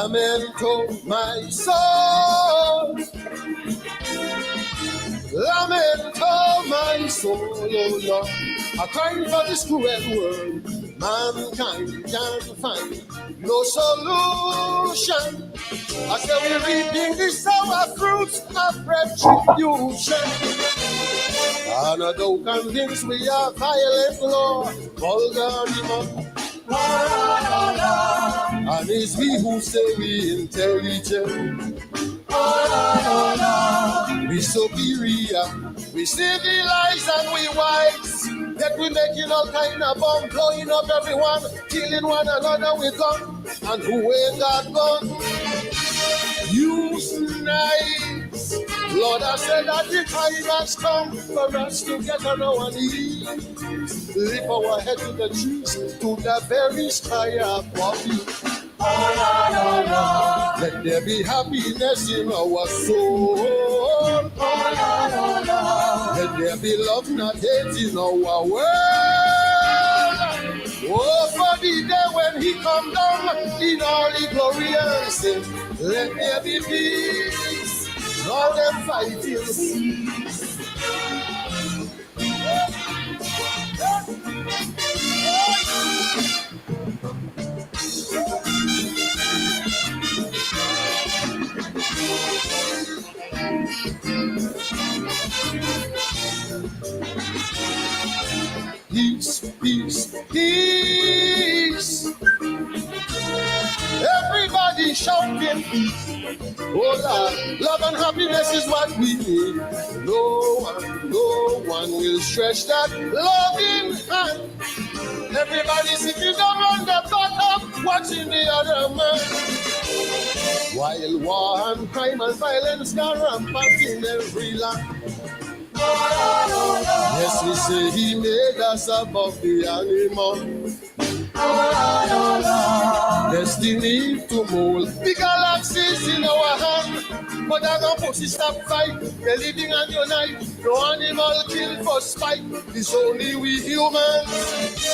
Lamento my soul, lamento my soul, oh Lord. I'm crying for this cruel world. Mankind can't find no solution. I say we're reaping the sour fruits of retribution. And I don't convince we are violent, Lord, vulgar demon. And it's we who say we intelligent. We superior, we civilize and we wise. That we making all kind of bomb, blowing up everyone, killing one another with gun. And who ain't got gun? Use knives. Lord, I said that the time has come for us to get on our knees. Lift our head to the trees, to the very sky above you. Let there be happiness in our soul. Let there be love, not hate in our world. Oh, for the day when he come down in all the glory and sin. Let there be peace, all them fighting cease. Peace, peace, peace. Everybody shouting peace. Oh Lord, love and happiness is what we need. No one will stretch that loving hand. Everybody sitting down on the bottom, watching the other man. While war and crime and violence are rampant in every land. Yes, we say he made us above the animal. Destiny to mold the galaxies in our hand. But I don't pussy stop fight. They're living and unite. No animal kill for spite. It's only we humans.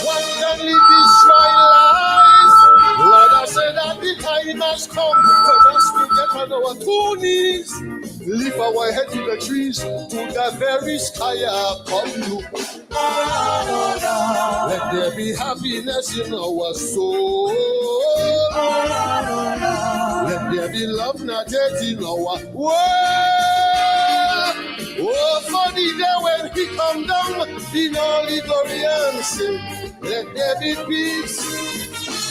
One can live destroy lives. Lord, I say that the time has come for us to get on our two knees. Lift our head to the trees, to the very sky above you. Let there be happiness in our soul. Let there be love, not hate in our world. Oh, for the day when he come down in all the glory and sin. Let there be peace,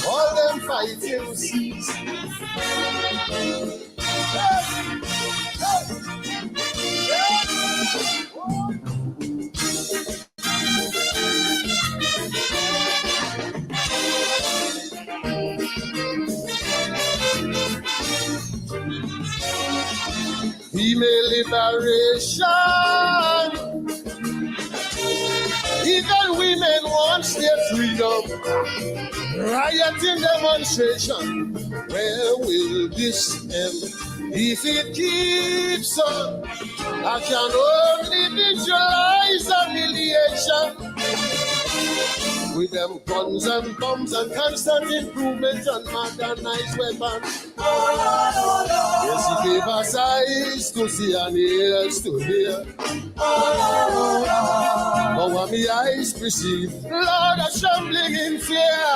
all them fighting cease. Female liberation. Even women want their freedom. Rioting demonstration. Where will this end? If it keeps on, I can only visualize humiliation. With them guns and bombs and constant improvement and modernized weapons. Yes, he gave us eyes to see and ears to hear. But when my eyes perceive, Lord, are trembling in fear.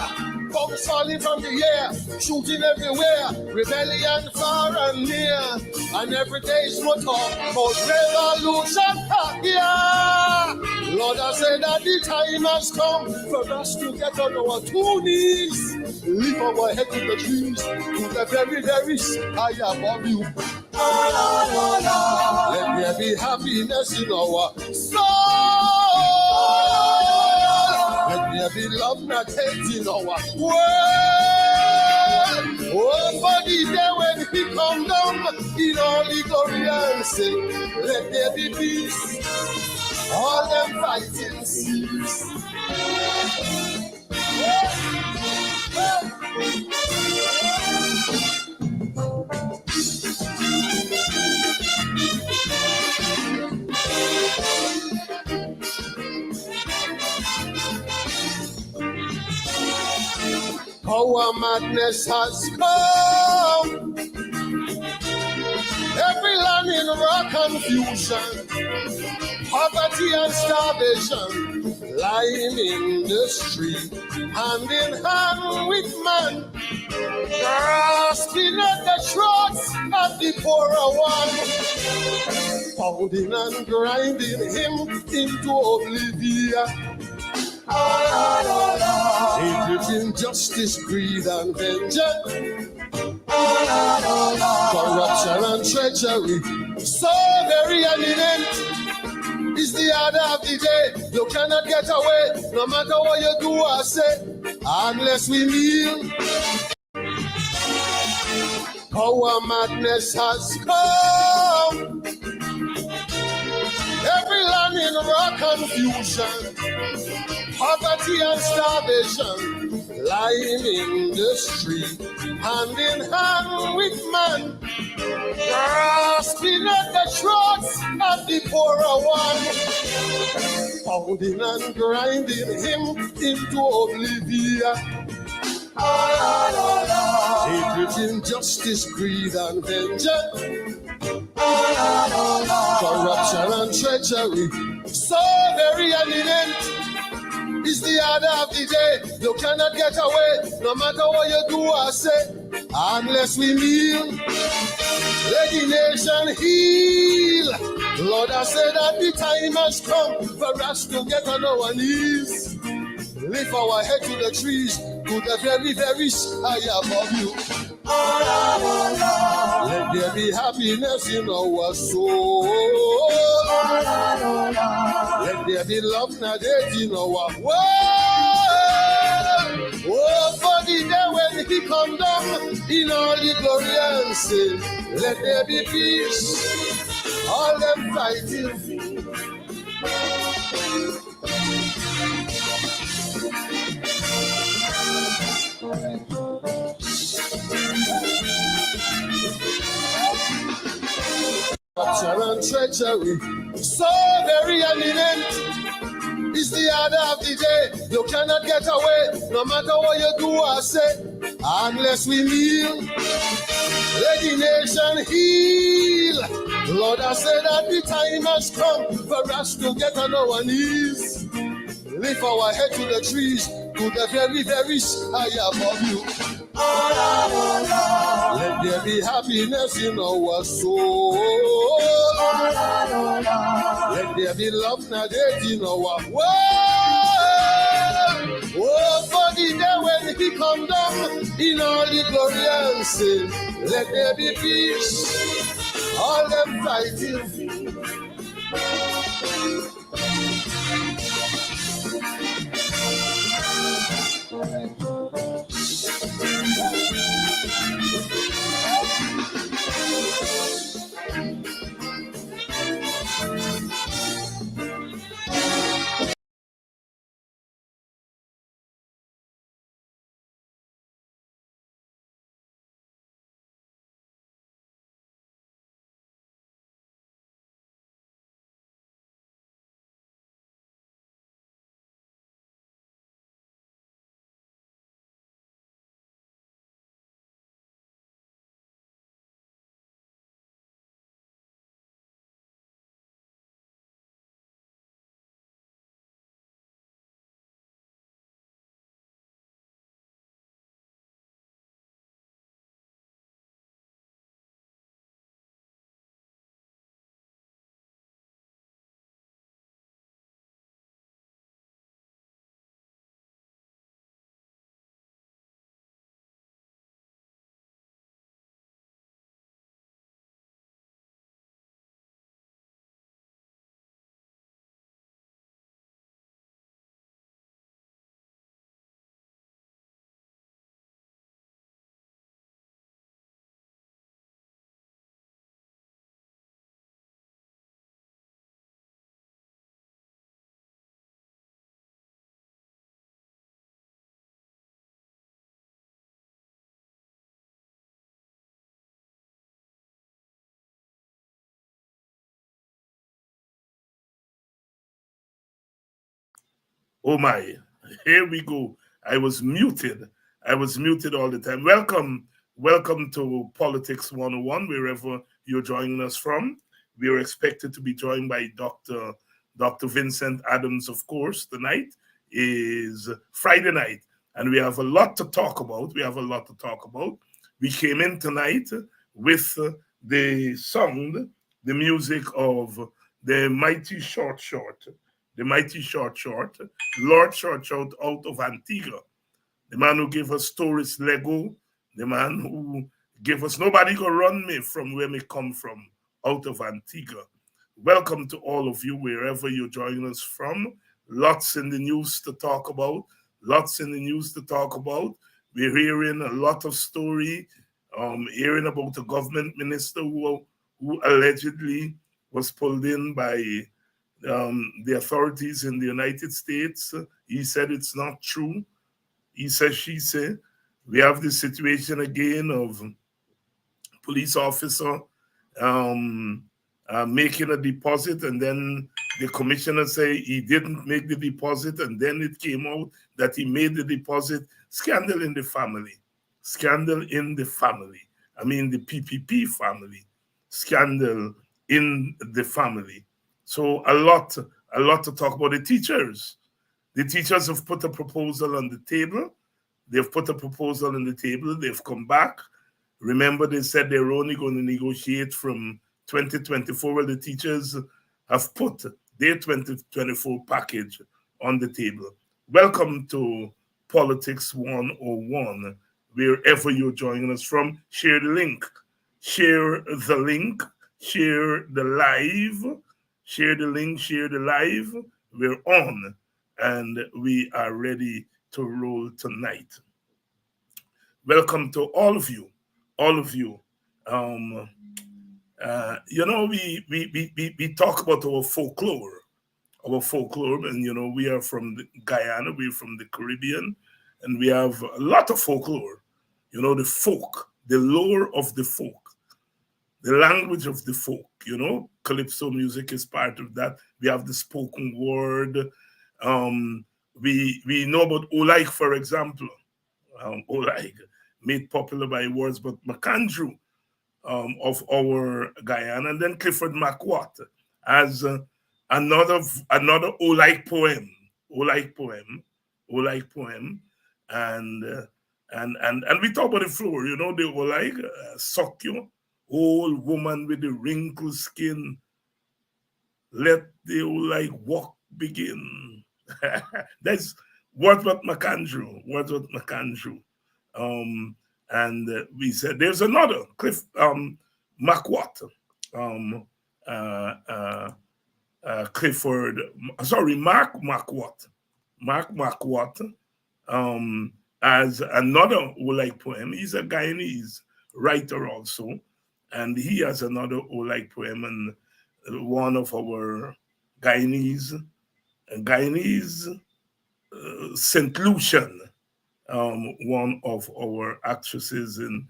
Bombs falling from the air, shooting everywhere, rebellion far and near. And every day's more talk about revolution. Yeah. Lord, I say that the time has come for us to get on our two knees. Lift our head to the trees, to the very, very sky above you. Let there be happiness in our soul. Let there be love, not hate in our world. Oh, for the day when he come down in all the glory and sin. Let there be peace, all them fighting cease. Our madness has come. confusion, poverty and starvation, lying in the street, hand in hand with man, grasping at the throats of the poorer one, pounding and grinding him into oblivion. Hatred, injustice, greed, and vengeance, corruption and treachery, so very eminent is the order of the day. You cannot get away, no matter what you do or say, unless we kneel. Power madness has come. Every land in raw confusion, poverty and starvation, lying in the street, hand in hand with man, grasping at the throats of the poorer one, pounding and grinding him into oblivion. Hatred, injustice, greed, and vengeance, corruption and treachery, so very eminent is the order of the day. You cannot get away, no matter what you do or say, unless we kneel. Let the nation heal. Lord, I said that the time has come for us to get on our knees, lift our head to the trees, to the very, very sky above you. Let there be happiness in our soul. Let there be love and hate in our world. Oh, for the day when he come down in all the glory and sin, let there be peace. All them fighting. Corruption and treachery, so very eminent is the order of the day. You cannot get away, no matter what you do or say, unless we kneel. Let the nation heal. Lord, I said that the time has come for us to get on our knees, lift our head to the trees, to the very, very sky above you. Let there be happiness in our soul. Let there be love and hate in our world. Oh, for the day when he come down in all the glory and sin, let there be peace. All them fighting. Oh my, here we go. I was muted all the time. Welcome to Politics 101, wherever you're joining us from. We are expected to be joined by Dr. Vincent Adams, of course. Tonight is Friday night, and we have a lot to talk about. We came in tonight with the song, the music of the mighty Short Short, Lord Short Short out of Antigua, the man who gave us stories Lego, the man who gave us nobody go run me from where me come from, out of Antigua. Welcome to all of you, wherever you're joining us from. Lots in the news to talk about. We're hearing a lot of story, hearing about a government minister who allegedly was pulled in by the authorities in the United States. He said it's not true. He said, she said. We have this situation again of police officer making a deposit, and then the commissioner say he didn't make the deposit, and then it came out that he made the deposit. Scandal in the family. I mean, the PPP family. Scandal in the family. So a lot to talk about. The teachers have put a proposal on the table. They've come back. Remember, they said they were only going to negotiate from 2024. Well, the teachers have put their 2024 package on the table. Welcome to Politics 101. Wherever you're joining us from, share the link. Share the live. We're on, and we are ready to roll tonight. Welcome to all of you. We talk about our folklore, and we are from Guyana, we're from the Caribbean, and we have a lot of folklore. The folk, the lore of the folk, the language of the folk. Calypso music is part of that. We have the spoken word. We know about Olaik, for example. Olaik, made popular by words, but Macandrew of our Guyana, and then Clifford McWatt as another Olaik poem, and we talk about the floor. The Olaik suck you, old woman with the wrinkled skin. Let the Olaik walk begin. That's Wordsworth McAndrew. And we said there's another Cliff McWatt, Clifford. Sorry, Mark McWatt. As another Olaik poem. He's a Guyanese writer also, and he has another Olaik poem, and one of our Guyanese St. Lucian, one of our actresses in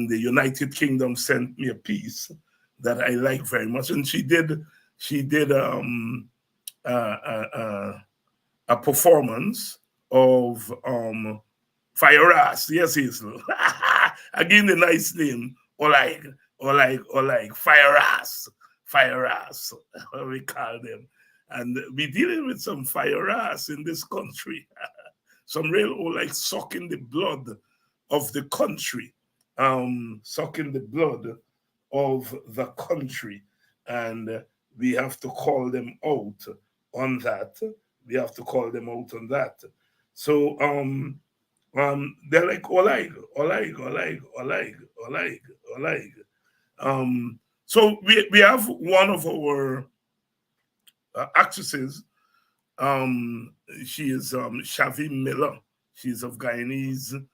the United Kingdom, sent me a piece that I like very much, and she did a performance of Fire Ass. Yes, Hazel. Again, the nice name, Olaik, Fire Ass, we call them. And we're dealing with some fire ass in this country. Some real Olaik sucking the blood of the country. And we have to call them out on that. So they're like Olaik. So we have one of our actresses. She is Shavi Miller. She's of Guyanese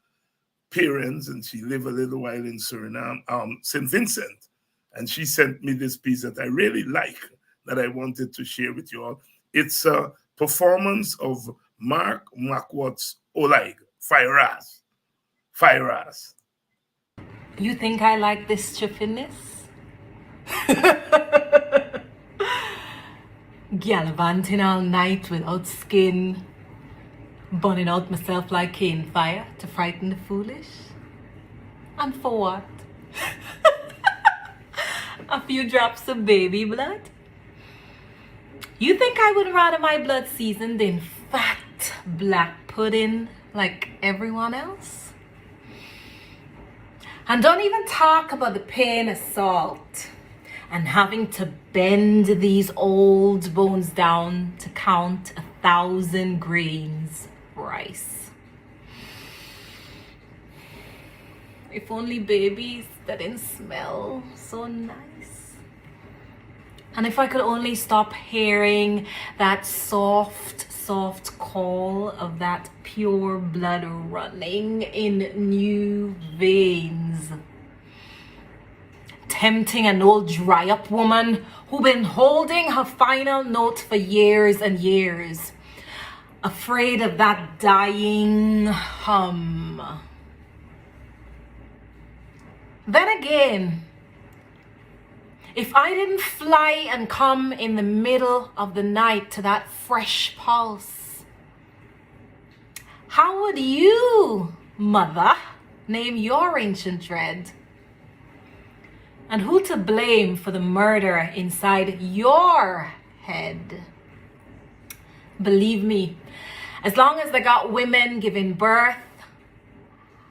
parents, and she lived a little while in Suriname, St. Vincent. And she sent me this piece that I really like, that I wanted to share with you all. It's a performance of Mark McWatt's Olaik, Fire Ass. You think I like this chuffiness? Gallivanting all night without skin, burning out myself like cane fire to frighten the foolish. And for what? a few drops of baby blood. You think I would rather my blood seasoned in fat black pudding like everyone else? And don't even talk about the pain of salt and having to bend these old bones down to count 1,000 grains rice. If only babies that didn't smell so nice. And if I could only stop hearing that soft call of that pure blood running in new veins. Tempting an old dry up woman who been holding her final note for years and years. Afraid of that dying hum. Then again, if I didn't fly and come in the middle of the night to that fresh pulse, how would you, mother, name your ancient dread? And who to blame for the murder inside your head? Believe me, as long as they got women giving birth,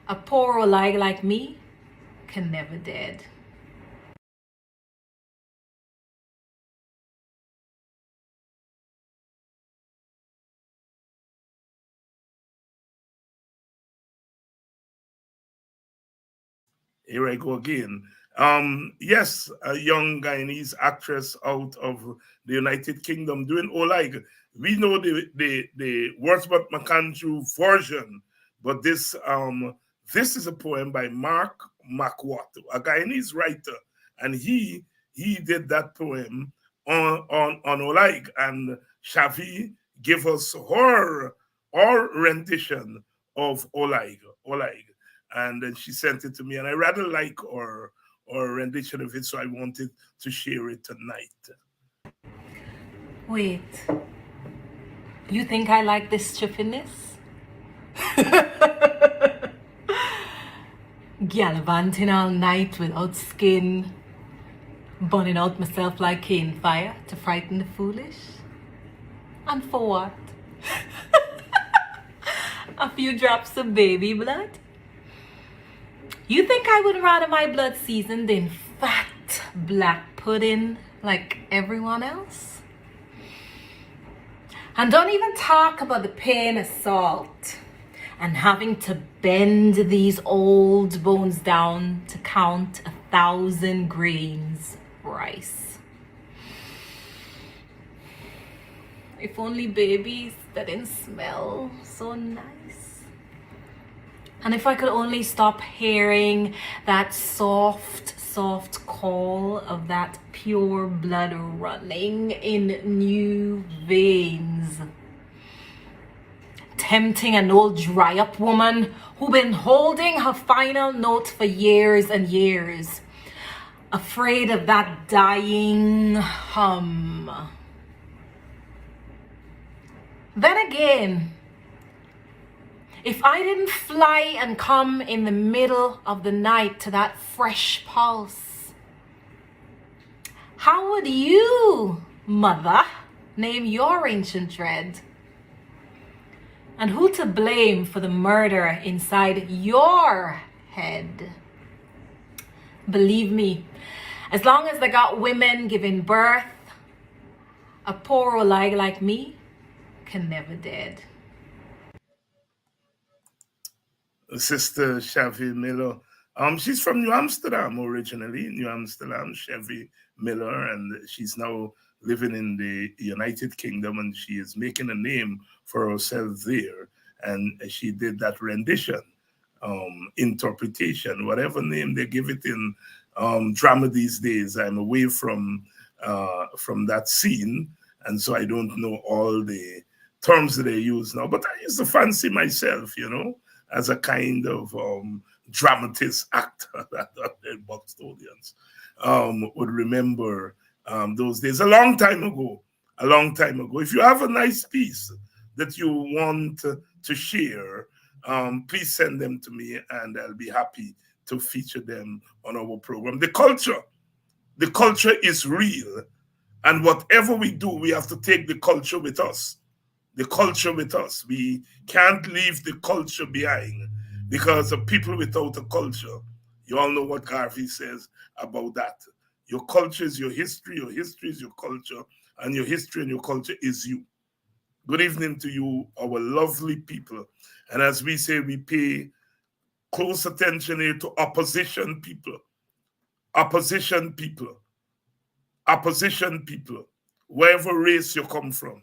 a poor old like me can never dead. Here I go again. Yes, a young Guyanese actress out of the United Kingdom doing Olag. We know the Wordsworth McAndrew version, but this is a poem by Mark Makwat, a Guyanese writer, and he did that poem on Olag, and Shavi gave us her rendition of Olag. And then she sent it to me, and I rather like her rendition of it, so I wanted to share it tonight. Wait, you think I like this chipiness? Gallivanting all night without skin, burning out myself like cane fire to frighten the foolish. And for what? A few drops of baby blood? You think I would rather my blood seasoned in fat black pudding like everyone else? And don't even talk about the pain of salt and having to bend these old bones down to count 1,000 grains rice. If only babies that didn't smell so nice. And if I could only stop hearing that soft call of that pure blood running in new veins. Tempting an old dry up woman who been holding her final note for years and years. Afraid of that dying hum. Then again, if I didn't fly and come in the middle of the night to that fresh pulse, how would you, mother, name your ancient dread? And who to blame for the murder inside your head? Believe me, as long as they got women giving birth, a poor old like me can never dead. Sister Shavi Miller. She's from New Amsterdam originally, New Amsterdam, Shavi Miller, and she's now living in the United Kingdom, and she is making a name for herself there. And she did that rendition, interpretation, whatever name they give it in drama these days. I'm away from that scene, and so I don't know all the terms that they use now. But I used to fancy myself, as a kind of dramatist actor that the Bostonians would remember those days a long time ago. If you have a nice piece that you want to share, please send them to me and I'll be happy to feature them on our program. The culture The culture is real. And whatever we do, we have to take the culture with us. The culture with us. We can't leave the culture behind because of people without a culture. You all know what Garvey says about that. Your culture is your history is your culture, and your history and your culture is you. Good evening to you, our lovely people. And as we say, we pay close attention here to opposition people, opposition people, opposition people, wherever race you come from.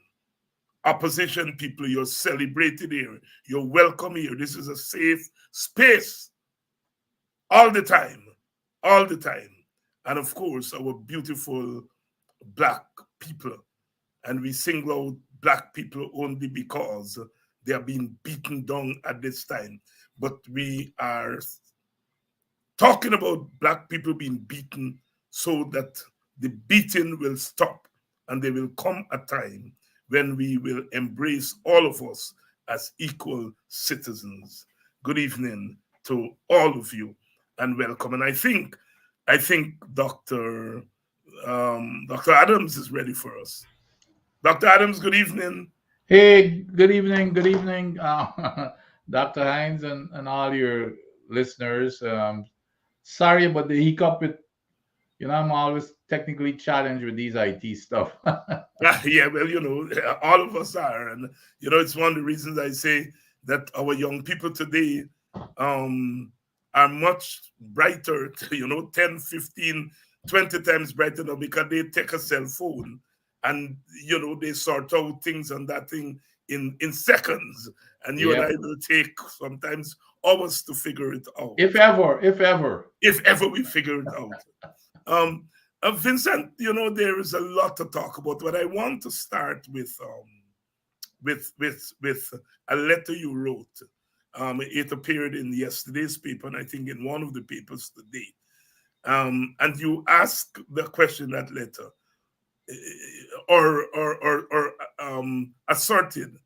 Opposition people, you're celebrated here. You're welcome here. This is a safe space all the time, all the time. And of course, our beautiful Black people. And we single out Black people only because they are being beaten down at this time. But we are talking about Black people being beaten so that the beating will stop and there will come a time when we will embrace all of us as equal citizens. Good evening to all of you and welcome. And I think Dr. Adams is ready for us. Dr. Adams, good evening. Hey, good evening, Dr. Hines and all your listeners. Sorry about the hiccup with, I'm always technically challenged with these IT stuff. Yeah, well, all of us are. And, it's one of the reasons I say that our young people today are much brighter, 10, 15, 20 times brighter now because they take a cell phone and, they sort out things on that thing in seconds. And you and I Yep. will take sometimes hours to figure it out. If ever. If ever we figure it out. Vincent, there is a lot to talk about, but I want to start with a letter you wrote. It appeared in yesterday's paper, and I think in one of the papers today. And you ask the question that letter, or asserted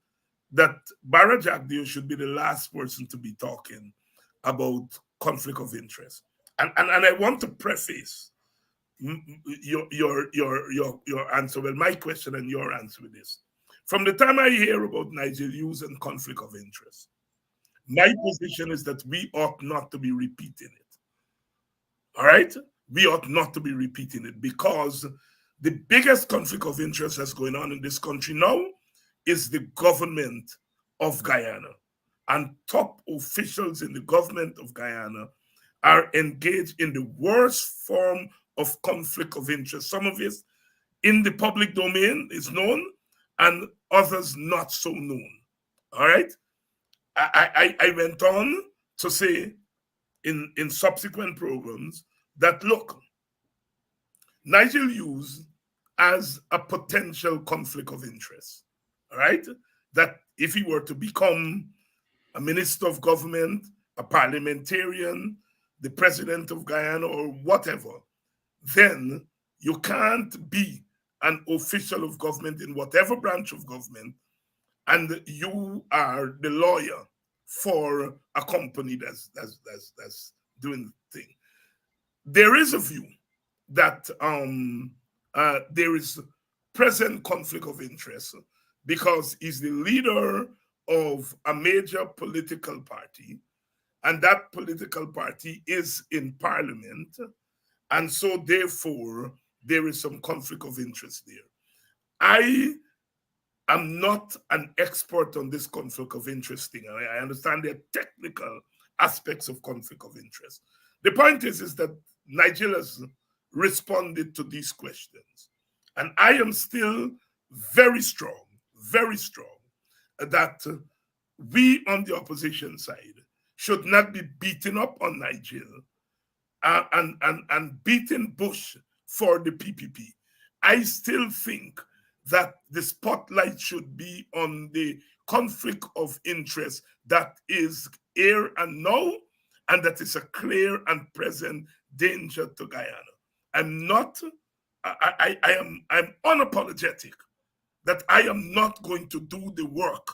that Barra Jagdeo should be the last person to be talking about conflict of interest. And I want to preface your answer, well, my question and your answer with this. From the time I hear about Nigerians and conflict of interest, my position is that we ought not to be repeating it. All right? We ought not to be repeating it because the biggest conflict of interest that's going on in this country now is the government of Guyana. And top officials in the government of Guyana are engaged in the worst form of conflict of interest. Some of it in the public domain is known, and others not so known. All right? I went on to say in subsequent programs that, look, Nigel used as a potential conflict of interest. All right? That if he were to become a minister of government, a parliamentarian, the president of Guyana, or whatever, then you can't be an official of government in whatever branch of government, and you are the lawyer for a company that's doing the thing. There is a view that there is present conflict of interest because he's the leader of a major political party, and that political party is in parliament. And so, therefore, there is some conflict of interest there. I am not an expert on this conflict of interest thing. I understand the technical aspects of conflict of interest. The point is that Nigerians responded to these questions. And I am still very strong, that we on the opposition side should not be beating up on Nigeria and beating Bush for the PPP. I still think that the spotlight should be on the conflict of interest that is here and now, and that is a clear and present danger to Guyana. I'm unapologetic that I am not going to do the work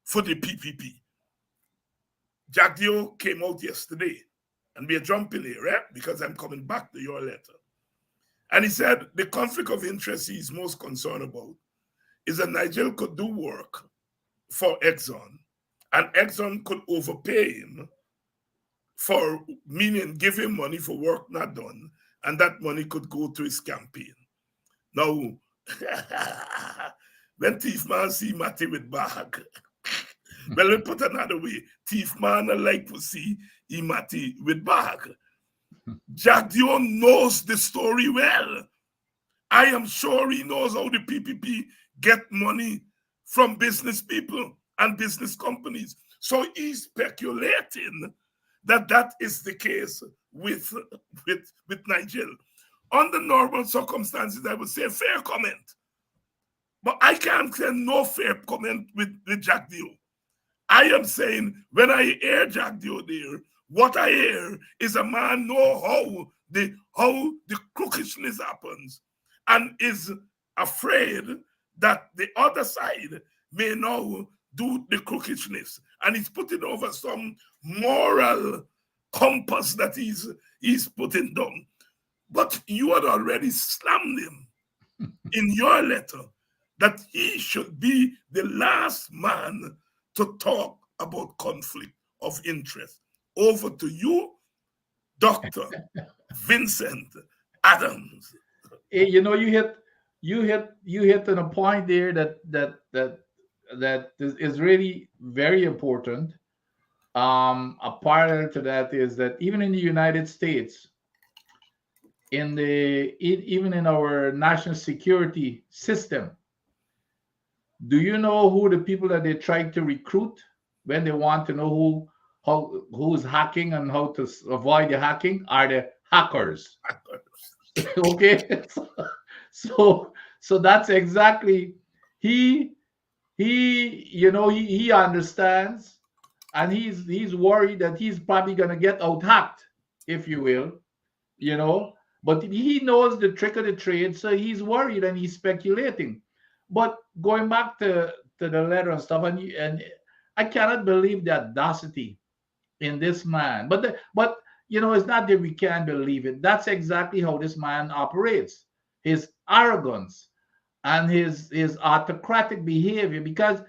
for the PPP. Jagdeo came out yesterday, and we are jumping here, right? Because I'm coming back to your letter. And he said the conflict of interest he's most concerned about is that Nigel could do work for Exxon, and Exxon could overpay him for, meaning give him money for work not done, and that money could go to his campaign. Now, when thief man see Matty with bag, well, let put another way, thief man like to see Matty with bag. Jack Dion knows the story well. I am sure he knows how the PPP get money from business people and business companies. So he's speculating that that is the case with Nigel. Under normal circumstances, I would say fair comment. But I can't say no fair comment with Jack Dio. I am saying when I hear Jack Dio there, what I hear is a man know how the crookishness happens and is afraid that the other side may now do the crookishness, and he's putting over some moral compass that he's putting down. But you had already slammed him in your letter that he should be the last man to talk about conflict of interest. Over to you, Dr. Vincent Adams. You know, you hit on a point there that is really very important. A parallel to that is that even in the United States, even in our national security system, do you know who the people that they try to recruit when they want to know who's hacking and how to avoid the hacking? Are the hackers. Okay. So that's exactly he understands, and he's worried that he's probably gonna get out hacked, if you will, but he knows the trick of the trade, so he's worried and he's speculating. But going back to the letter and stuff, and I cannot believe the audacity in this man. But it's not that we can't believe it. That's exactly how this man operates. His arrogance and his autocratic behavior, because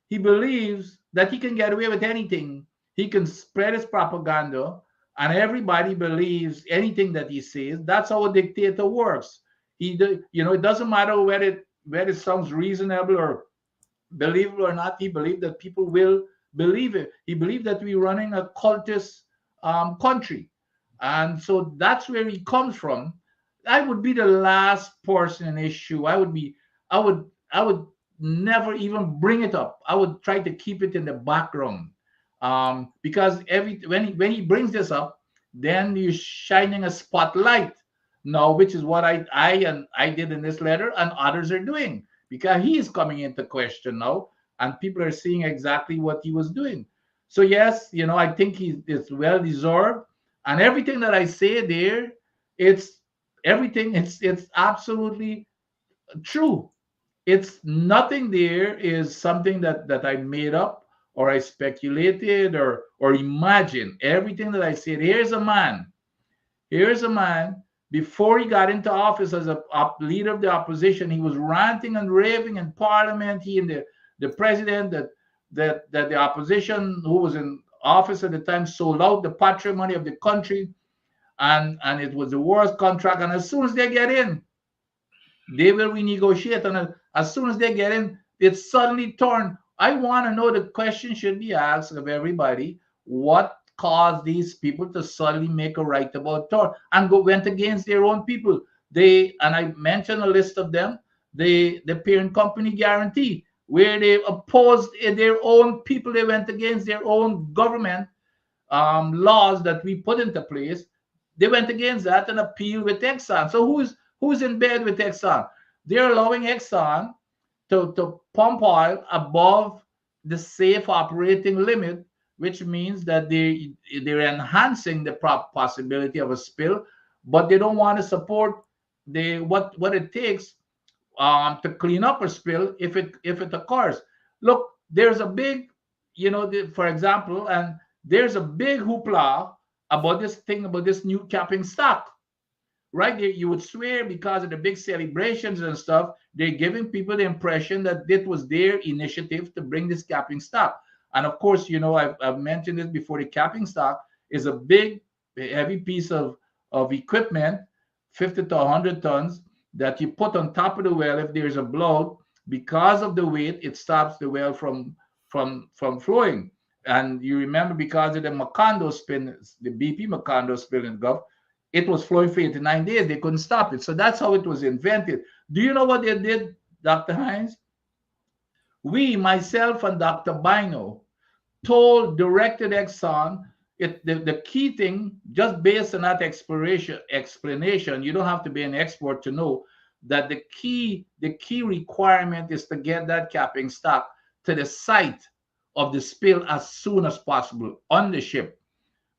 he believes that he can get away with anything. He can spread his propaganda, and everybody believes anything that he says. That's how a dictator works. It doesn't matter whether it sounds reasonable or believable or not. He believed that people will believe it. He believed that we're running a cultist country, and so that's where he comes from. I would be the last person in issue. I would never even bring it up. I would try to keep it in the background, because when he brings this up, then you're shining a spotlight now, which is what I did in this letter, and others are doing, because he is coming into question now, and people are seeing exactly what he was doing. So yes, I think it's well deserved, and everything that I say there, it's absolutely true. It's nothing there is something that I made up or I speculated or imagined. Everything that I said, here's a man before he got into office as a leader of the opposition. He was ranting and raving in parliament. He and the president that the opposition who was in office at the time sold out the patrimony of the country, and it was the worst contract. And as soon as they get in, they will renegotiate. And as soon as they get in, it's suddenly turned. I want to know, the question should be asked of everybody: what caused these people to suddenly make a right about turn and went against their own people? And I mentioned a list of them. The parent company guarantee, where they opposed their own people. They went against their own government laws that we put into place. They went against that and appealed with Exxon. So who's in bed with Exxon? They're allowing Exxon to pump oil above the safe operating limit, which means that they're enhancing the possibility of a spill, but they don't want to support what it takes to clean up a spill if it occurs. Look, there's a big, for example, and there's a big hoopla about this new capping stock. right there, you would swear because of the big celebrations and stuff, they're giving people the impression that it was their initiative to bring this capping stock. And of course, I've mentioned this before. The capping stock is a big, heavy piece of equipment, 50 to 100 tons, that you put on top of the well. If there's a blowout, because of the weight, it stops the well from flowing. And you remember, because of the Macondo spin, the BP Macondo spill in the Gulf, it was flowing for 89 days. They couldn't stop it. So that's how it was invented. Do you know what they did, Dr. Hines? We, myself and Dr. Bino, directed Exxon, the key thing, just based on that explanation, you don't have to be an expert to know that the key requirement is to get that capping stock to the site of the spill as soon as possible on the ship.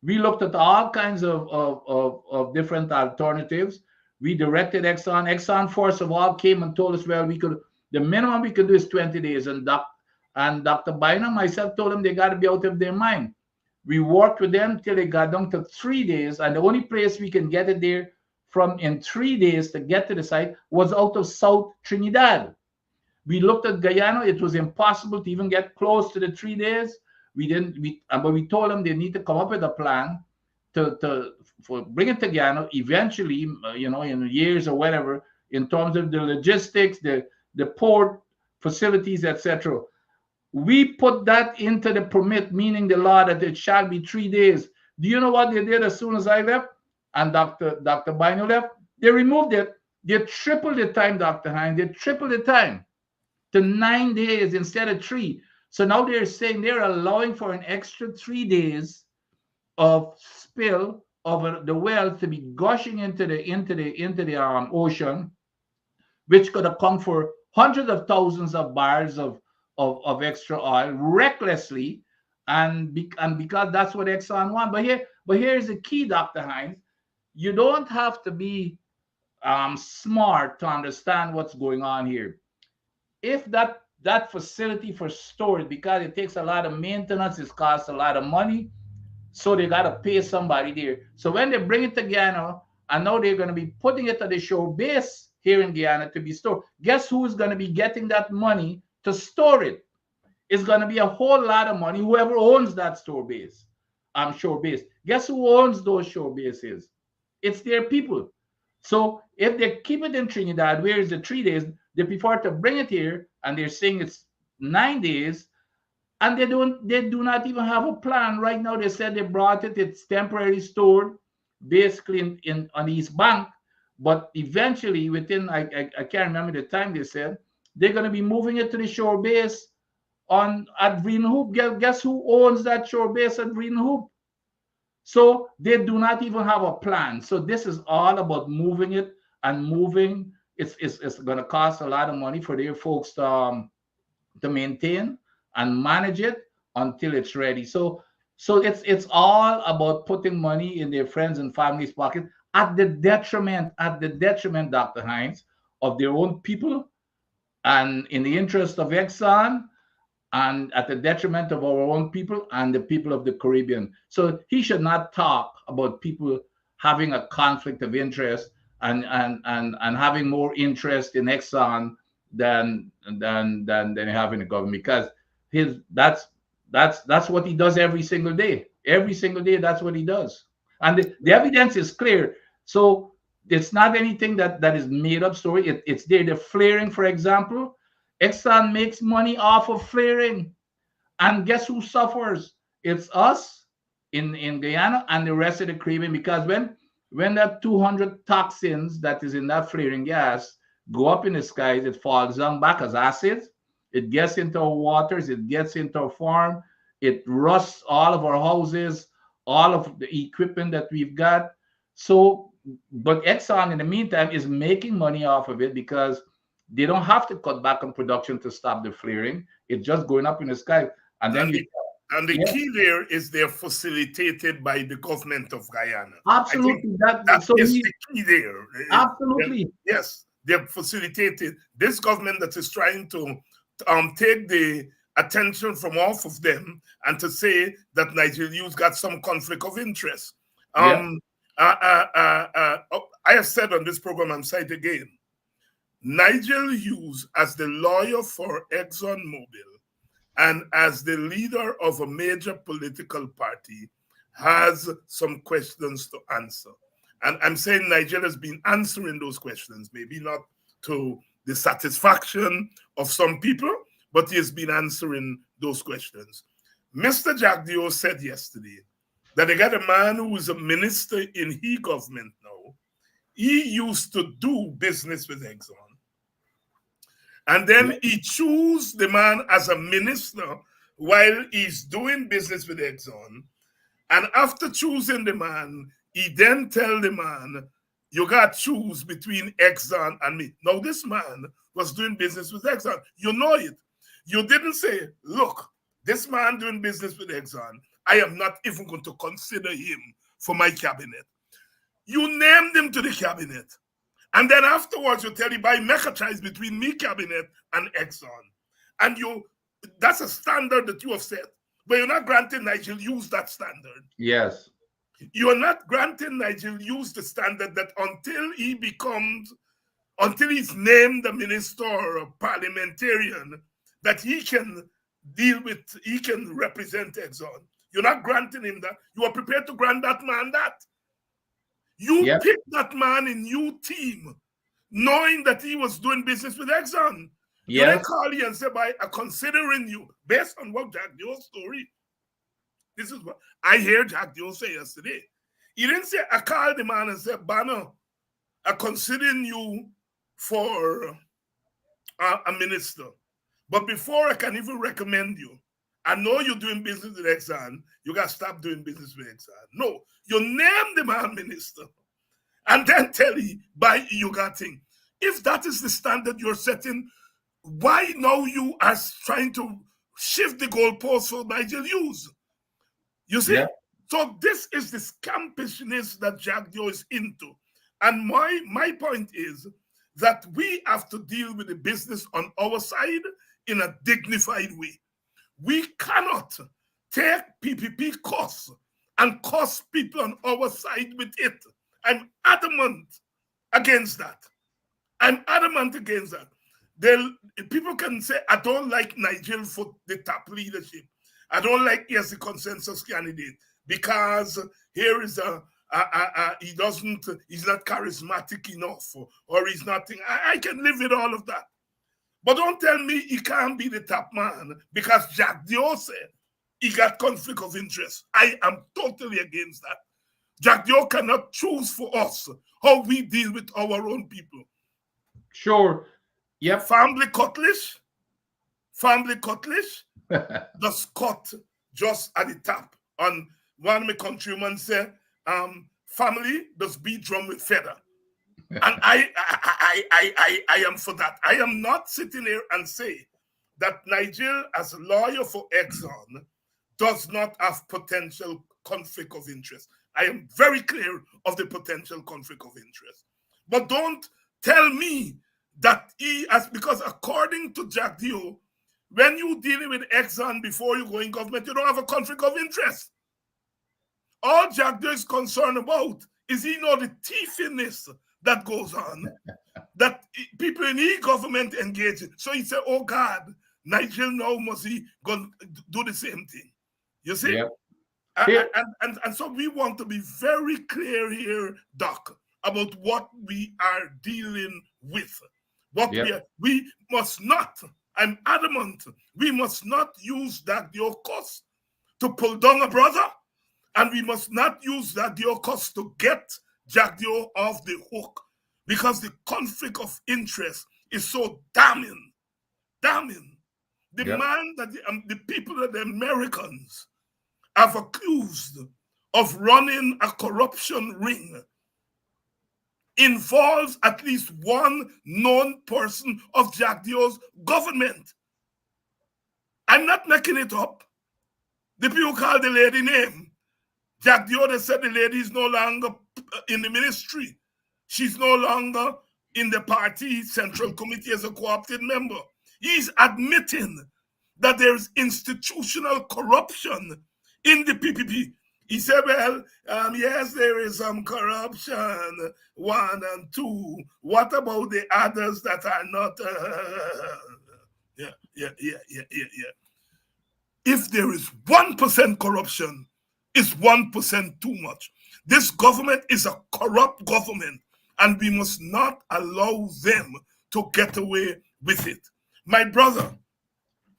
We looked at all kinds of different alternatives. We directed Exxon. Exxon, first of all, came and told us, well, the minimum we could do is 20 days. And Dr. Bynum, myself, told them they got to be out of their mind. We worked with them till they got down to 3 days. And the only place we can get it there from in 3 days to get to the site was out of South Trinidad. We looked at Guyana. It was impossible to even get close to the 3 days. But we told them they need to come up with a plan for bring it to Guyana eventually, in years or whatever, in terms of the logistics, the port facilities, etc. We put that into the permit, meaning the law, that it shall be 3 days. Do you know what they did as soon as I left and Dr. Bino left? They removed it. They tripled the time, Dr. Hines. They tripled the time to 9 days instead of 3. So now they're saying they're allowing for an extra 3 days of spill of the well to be gushing into the ocean, which could account for hundreds of thousands of barrels of extra oil recklessly, and because that's what Exxon want. But here's the key, Dr. Hines. You don't have to be smart to understand what's going on here. If that facility for storage, because it takes a lot of maintenance, it costs a lot of money, so they got to pay somebody there. So when they bring it to Guyana, and now they're going to be putting it at the shore base here in Guyana to be stored, guess who is going to be getting that money to store it? It's going to be a whole lot of money, whoever owns that shore base. Guess who owns those shore bases? It's their people. So if they keep it in Trinidad, where is the 3 days, they prefer to bring it here, and they're saying it's 9 days, and they do not even have a plan right now. They said they brought it; it's temporarily stored, basically on East Bank. But eventually, within I can't remember the time they said, they're going to be moving it to the shore base at Green Hoop. Guess who owns that shore base at Green Hoop? So they do not even have a plan. So this is all about moving it and moving. It's going to cost a lot of money for their folks to maintain and manage it until it's ready. So it's all about putting money in their friends and family's pocket at the detriment, Dr. Hines, of their own people, and in the interest of Exxon, and at the detriment of our own people and the people of the Caribbean. So he should not talk about people having a conflict of interest and having more interest in Exxon than having a government, because that's what he does every single day. Every single day, that's what he does. And the evidence is clear. So it's not anything that is made up story. It's there. The flaring, for example, Exxon makes money off of flaring. And guess who suffers? It's us in Guyana and the rest of the Caribbean, because when that 200 toxins that is in that flaring gas go up in the skies, it falls down back as acids. It gets into our waters. It gets into our farm. It rusts all of our houses, all of the equipment that we've got. So, but Exxon, in the meantime, is making money off of it because they don't have to cut back on production to stop the flaring. It's just going up in the sky. And the key there is they're facilitated by the government of Guyana. Absolutely. That is the key there. Absolutely. Yes, they're facilitated. This government that is trying to take the attention from off of them and to say that Nigerians got some conflict of interest. I I have said on this program, I'm saying it again, Nigel Hughes, as the lawyer for ExxonMobil and as the leader of a major political party, has some questions to answer. And I'm saying Nigel has been answering those questions, maybe not to the satisfaction of some people, but he has been answering those questions. Mr. Jack Dio said yesterday that they got a man who is a minister in his government now. He used to do business with Exxon. And then he chose the man as a minister while he's doing business with Exxon. And after choosing the man, he then tell the man, you got to choose between Exxon and me. Now, this man was doing business with Exxon. You know it. You didn't say, look, this man doing business with Exxon, I am not even going to consider him for my cabinet. You named him to the cabinet. And then afterwards, you tell him, I make a choice between me cabinet and Exxon. And that's a standard that you have set. But you're not granting Nigel use that standard. Yes. You are not granting Nigel use the standard that until he's named a minister or a parliamentarian, that he can represent Exxon. You're not granting him that. You are prepared to grant that man that. You picked that man in your team, knowing that he was doing business with Exxon. You didn't call you and say, by considering you, based on what Jack Dio's story, this is what I hear Jack Dio say yesterday. He didn't say, I called the man and said, Banner, I'm considering you for a minister. But before I can even recommend you, I know you're doing business with Exxon. You got to stop doing business with Exxon. No, you name the man minister and then tell him, by you got thing. If that is the standard you're setting, why now you are trying to shift the goalposts for Nigel Hughes? You see? So this is the scampishness that Jack Dio is into. And my point is that we have to deal with the business on our side in a dignified way. We cannot take PPP costs and cost people on our side with it. I'm adamant against that. People can say, I don't like Nigel for the top leadership. I don't like he as a consensus candidate because here is he's not charismatic enough or he's nothing. I can live with all of that. But don't tell me he can't be the top man because Jack Dio said he got conflict of interest. I am totally against that. Jack Dio cannot choose for us how we deal with our own people. Sure. Yep. Family cutlass, just cut just at the top. And one of my countrymen said, family does beat drum with feather. And I am for that. I am not sitting here and say that Nigel, as a lawyer for Exxon, does not have potential conflict of interest. I am very clear of the potential conflict of interest. But don't tell me that he has, because according to Jack Dio, when you're dealing with Exxon before you go in government, you don't have a conflict of interest. All Jack Dio is concerned about is the thiefiness that goes on, that people in e-government engage in. So he said, oh God, Nigel now must he go do the same thing. You see? Yep. And so we want to be very clear here, Doc, about what we are dealing with. We must not, I'm adamant, we must not use that Dio cost to pull down a brother, and we must not use that Dio cost to get Jack Dio off the hook, because the conflict of interest is so damning. The man that the people that the Americans have accused of running a corruption ring involves at least one known person of Jack Dio's government. I'm not making it up. The people call the lady name. Jack Dio, they said the lady is no longer in the ministry. She's no longer in the party central committee as a co-opted member. He's admitting that there is institutional corruption in the PPP. He said, well, yes, there is some corruption, 1 and 2. What about the others that are not? Yeah. If there is 1% corruption, it's 1% too much. This government is a corrupt government, and we must not allow them to get away with it. My brother.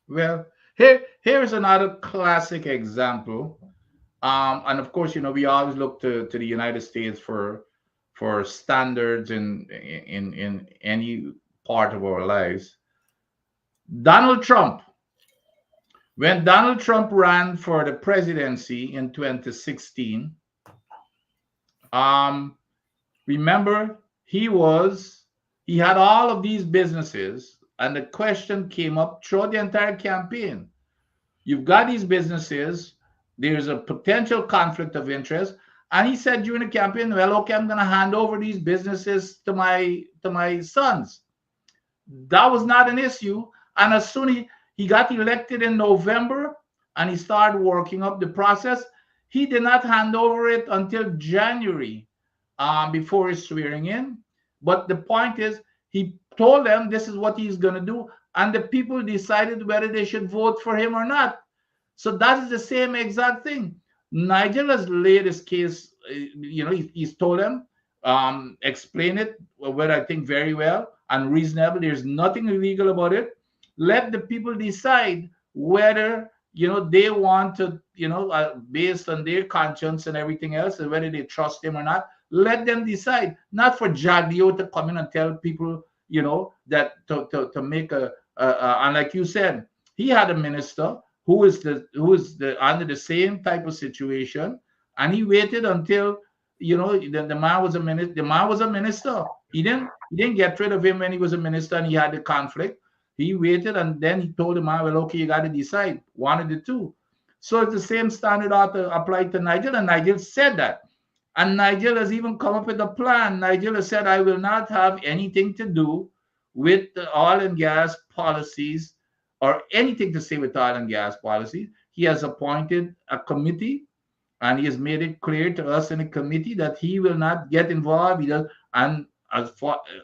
Well, here's another classic example. And of course, we always look to the United States for standards in any part of our lives. Donald Trump. When Donald Trump ran for the presidency in 2016, remember he had all of these businesses, and the question came up throughout the entire campaign. You've got these businesses, there's a potential conflict of interest, and he said during the campaign, well, okay, I'm going to hand over these businesses to my sons. That was not an issue, and as soon as he got elected in November and he started working up the process, he did not hand over it until January before his swearing in. But the point is, he told them this is what he's going to do, and the people decided whether they should vote for him or not. So that is the same exact thing. Nigel has laid his case, he's told them, explain it, what I think very well and reasonable. There's nothing illegal about it. Let the people decide whether they want to, based on their conscience and everything else, and whether they trust him or not. Let them decide. Not for Jagdeo to come in and tell people, that to make and like you said, he had a minister who is under the same type of situation, and he waited until the man was a minister. The man was a minister. He didn't get rid of him when he was a minister and he had the conflict. He waited, and then he told the man, well, okay, you got to decide one of the two. So it's the same standard ought to apply to Nigel, and Nigel said that. And Nigel has even come up with a plan. Nigel has said, I will not have anything to do with the oil and gas policies or anything to say with oil and gas policy. He has appointed a committee, and he has made it clear to us in the committee that he will not get involved. And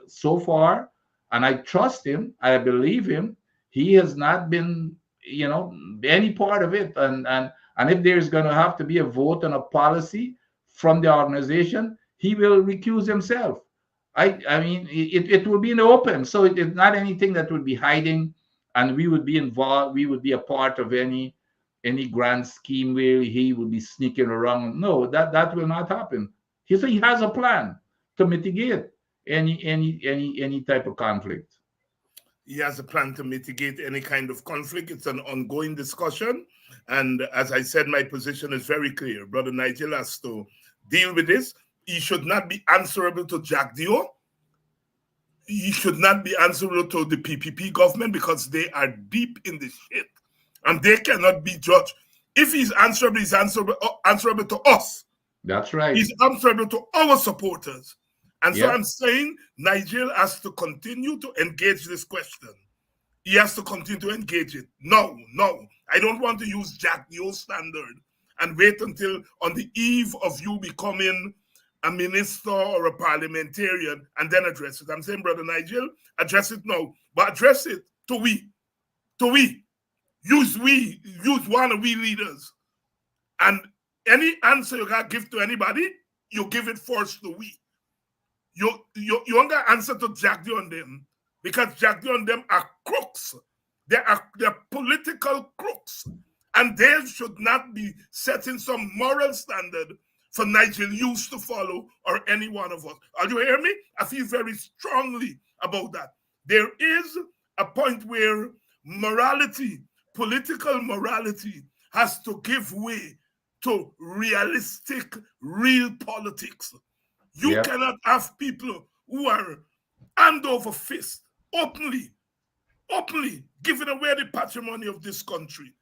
so far, and I trust him, I believe him, he has not been, any part of it. And if there's going to have to be a vote on a policy from the organization, he will recuse himself. I mean, it will be in the open. So it's not anything that would be hiding, and we would be involved. We would be a part of any grand scheme where he would be sneaking around. No, that will not happen. He has a plan to mitigate any type of conflict. He has a plan to mitigate any kind of conflict. It's an ongoing discussion. And as I said, my position is very clear. Brother Nigel has to deal with this. He should not be answerable to Jagdeo. He should not be answerable to the PPP government, because they are deep in the shit. And they cannot be judged. If he's answerable to us. That's right. He's answerable to our supporters. And so Yep. I'm saying Nigel has to continue to engage this question. He has to continue to engage it. No. I don't want to use Jagdeo's standard and wait until on the eve of you becoming a minister or a parliamentarian and then address it. I'm saying, Brother Nigel, address it now. But address it to we. Use one of we leaders. And any answer you got to give to anybody, you give it first to we. You don't got to answer to Jagdeo and them, because Jagdeo and them are crooks. They're political crooks. And they should not be setting some moral standard for Nigel Hughes to follow, or any one of us. Are you hear me? I feel very strongly about that. There is a point where morality, political morality, has to give way to realistic, real politics. You cannot have people who are hand over fist, openly giving away the patrimony of this country.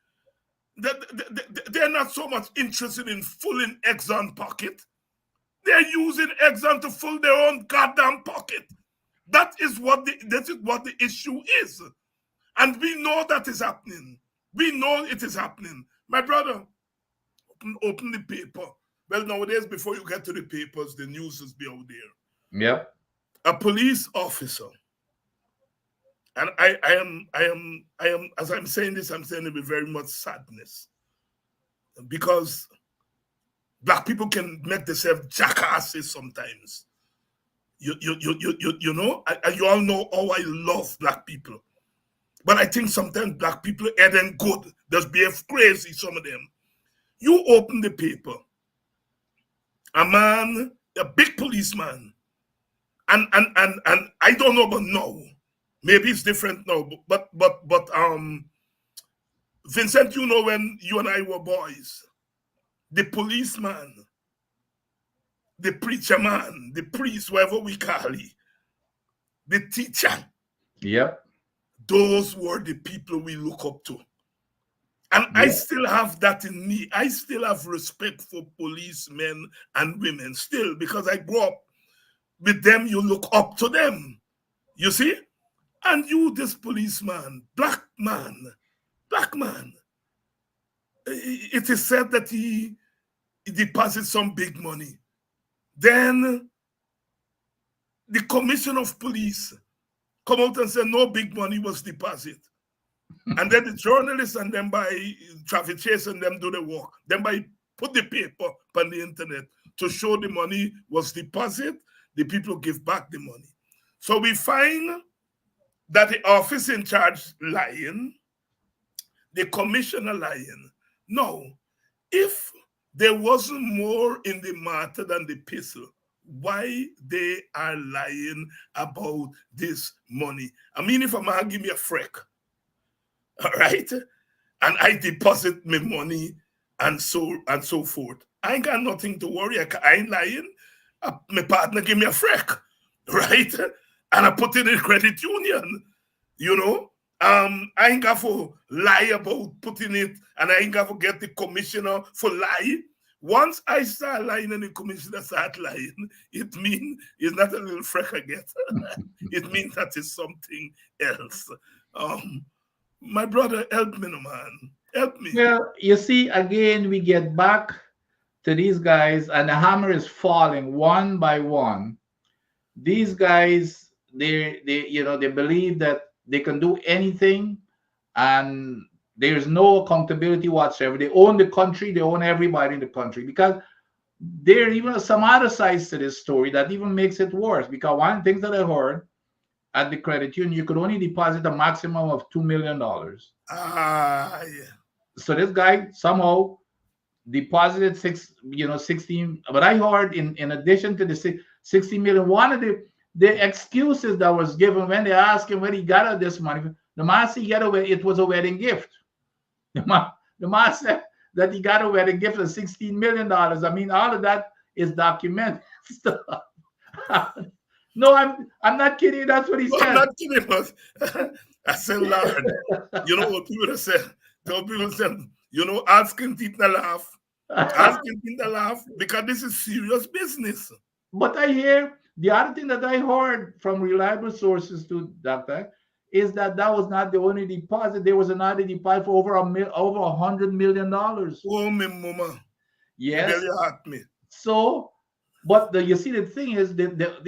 They're not so much interested in filling Exxon pocket. They're using Exxon to fill their own goddamn pocket. That is what the issue is. And we know that is happening. We know it is happening. My brother, open the paper. Well, nowadays, before you get to the papers, the news is be out there. Yep. A police officer, and I am, as I'm saying this, I'm saying it with very much sadness, because black people can make themselves jackasses sometimes. You know, you all know how I love black people. But I think sometimes black people head and good, just behave crazy, some of them. You open the paper, a man, a big policeman, and I don't know about now. Maybe it's different now, but Vincent, you know, when you and I were boys, the policeman, the preacher man, the priest, whatever we call it, the teacher. Yep. Those were the people we look up to. And I still have that in me. I still have respect for policemen and women still, because I grew up with them. You look up to them, you see? And you, this policeman, black man, it is said that he deposits some big money. Then the commissioner of police come out and say no big money was deposited. And then the journalists and them by traffic chase and them do the work. Then by put the paper on the internet to show the money was deposited, the people give back the money. So we find that the office in charge lying, the commissioner lying. No, if there wasn't more in the matter than the pistol, why they are lying about this money? I mean, if a man give me a freck, all right, and I deposit my money and so forth, I ain't got nothing to worry. I ain't lying. My partner give me a freck, right? And I put it in credit union, you know. I ain't got to lie about putting it, and I ain't got to get the commissioner for lying. Once I start lying and the commissioner start lying, it means it's not a little freck I get. It means that it's something else. My brother, help me, no man. Help me. Well, you see, again, we get back to these guys, and the hammer is falling one by one. These guys, they believe that they can do anything, and there's no accountability whatsoever. They own the country, they own everybody in the country, because there are even some other sides to this story that even makes it worse. Because one of the things that I heard at the credit union, you could only deposit a maximum of $2 million. Yeah. So this guy somehow deposited 16. But I heard in addition to the 60 million, one of the excuses that was given when they asked him where he got this money, the man said it was a wedding gift. The man said that he got a wedding gift of $16 million. I mean, all of that is documented. No, I'm not kidding. That's what he said. I'm not kidding, but I said, Lord, you know what people say? People say, you know, asking teeth to laugh. Asking teeth to laugh, because this is serious business. But I hear the other thing that I heard from reliable sources too, Doctor, is that was not the only deposit. There was another deposit for over $100 million. Oh, my mama. Yes. Me. So, but you see, the thing is that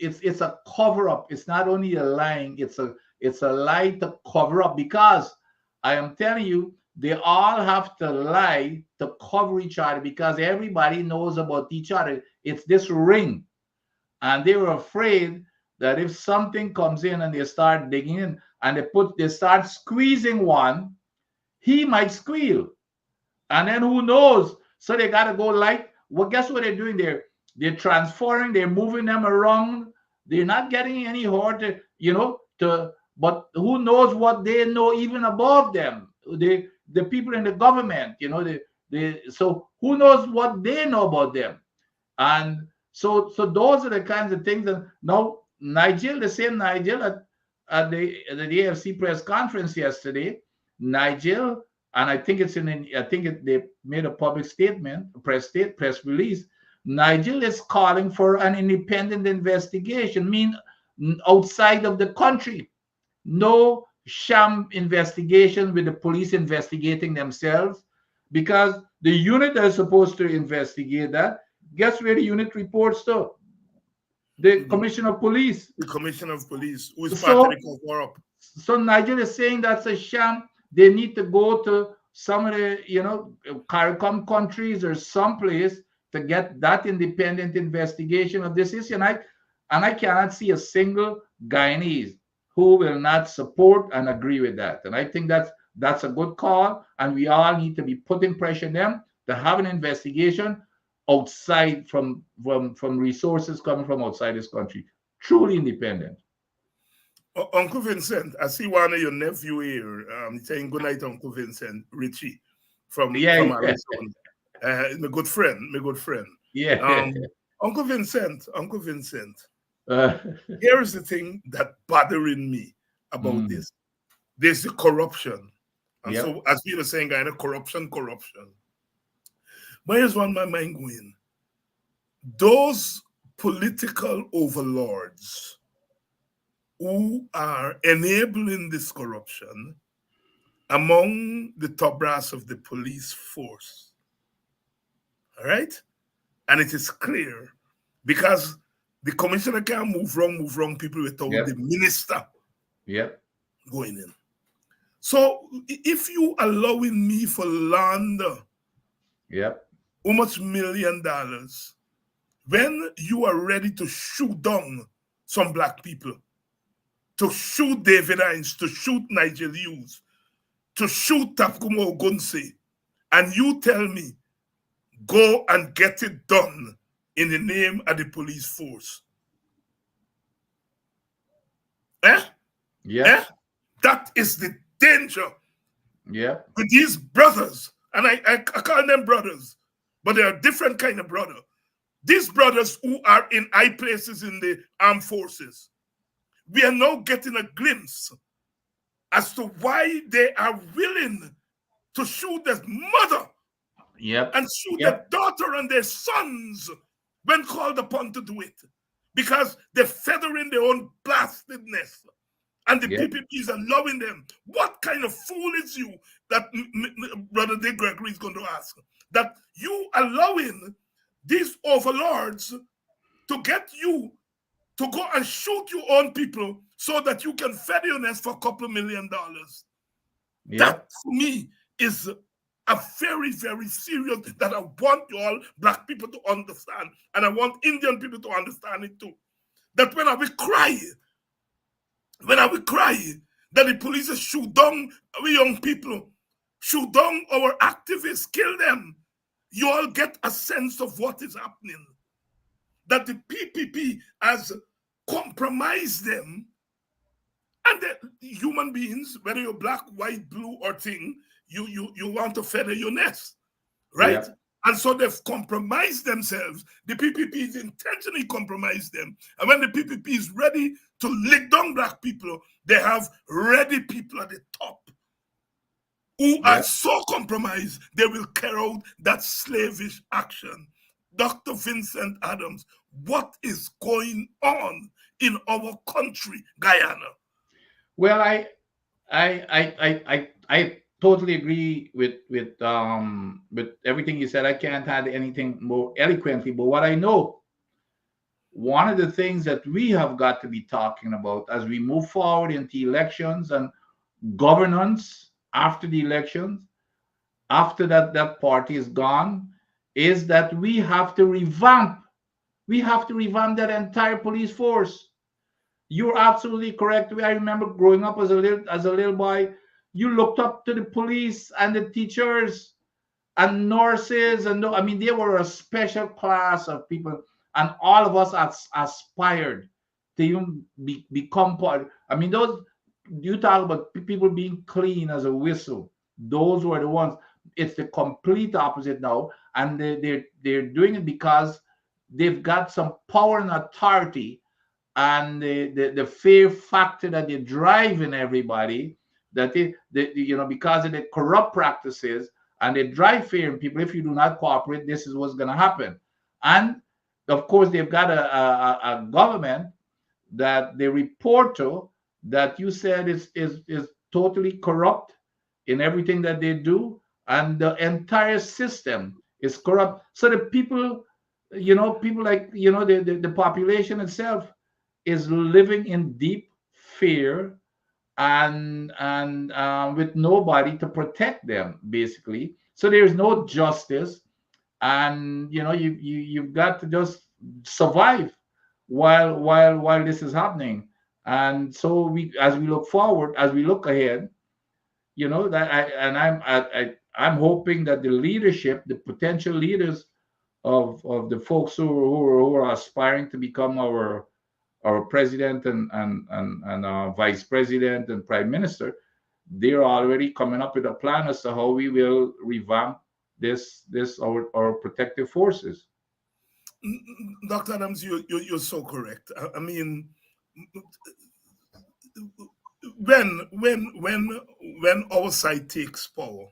it's a cover up. It's not only a lying. It's a lie to cover up, because I am telling you, they all have to lie to cover each other, because everybody knows about each other. It's this ring, and they were afraid that if something comes in and they start digging in and they start squeezing one, he might squeal, and then who knows? So they got to go like. Well, guess what they're doing there? They're transferring, they're moving them around. They're not getting any hurt, but who knows what they know even above them? The people in the government, so who knows what they know about them? And so those are the kinds of things that now Nigel, the same Nigel at the AFC press conference yesterday, Nigel. And I think they made a public statement, press release. Nigel is calling for an independent investigation, outside of the country. No sham investigation with the police investigating themselves. because the unit that is supposed to investigate that, guess where the unit reports to? The commissioner of police. The commissioner of police, who is part of So, the cover-up. so Nigel is saying that's a sham. They need to go to some of the, CARICOM countries or someplace to get that independent investigation of this issue. And I cannot see a single Guyanese who will not support and agree with that. And I think that's a good call. And we all need to be putting pressure on them to have an investigation outside from resources coming from outside this country. Truly independent. Uncle Vincent, I see one of your nephew here saying good night, Uncle Vincent, Richie from Arizona. My good friend. Yeah. Uncle Vincent, here is the thing that bothering me about this. There's the corruption. And so, as we were saying, corruption. But here's one my mind going. Those political overlords who are enabling this corruption among the top brass of the police force. All right? And it is clear because the commissioner can't move wrong people without the minister going in. So if you allowing me for launder, how much $1 million when you are ready to shoot down some black people, to shoot David Hines, to shoot Nigel Hughes, to shoot Tapkumo Ogunse, and you tell me, go and get it done in the name of the police force. That is the danger with these brothers. And I call them brothers, but they are different kind of brother. These brothers who are in high places in the armed forces, we are now getting a glimpse as to why they are willing to shoot their mother and shoot their daughter and their sons when called upon to do it. Because they're feathering their own bastardness. And the PPP is allowing them. What kind of fool is you that Brother De Gregory is going to ask? That you allowing these overlords to get you to go and shoot your own people so that you can fed your nest for a couple $1 million. That, for me, is a very, very serious that I want you all black people to understand. And I want Indian people to understand it too. That when I will cry that the police shoot down our young people, shoot down our activists, kill them, you all get a sense of what is happening. That the PPP has compromised them, and the human beings, whether you're black, white, blue, or thing, you want to feather your nest, right? And so they've compromised themselves. The PPP is intentionally compromised them. And when the PPP is ready to lick down black people, they have ready people at the top who are so compromised, they will carry out that slavish action. Dr. Vincent Adams, what is going on in our country, Guyana? Well, I totally agree with everything you said. I can't add anything more eloquently, but what I know, one of the things that we have got to be talking about as we move forward into elections and governance after the elections, after that party is gone, is that we have to revamp that entire police force. You're absolutely correct. I remember growing up as a little boy, you looked up to the police and the teachers and nurses, and they were a special class of people, and all of us aspired to even become part. Those, you talk about people being clean as a whistle. Those were the ones. It's the complete opposite now, and they're doing it because they've got some power and authority, and the fear factor that they drive in everybody, that they because of the corrupt practices, and they drive fear in people. If you do not cooperate, this is what's going to happen. And of course, they've got a government that they report to that you said is totally corrupt in everything that they do. and the entire system is corrupt. So the people, people like, the population itself is living in deep fear, and with nobody to protect them, basically. So there's no justice, and you've got to just survive while this is happening. And so as we look forward, as we look ahead, that I'm hoping that the leadership, the potential leaders of the folks who are aspiring to become our president and vice president and prime minister, they're already coming up with a plan as to how we will revamp our protective forces. Dr. Adams, you're so correct. I mean, when our side takes power,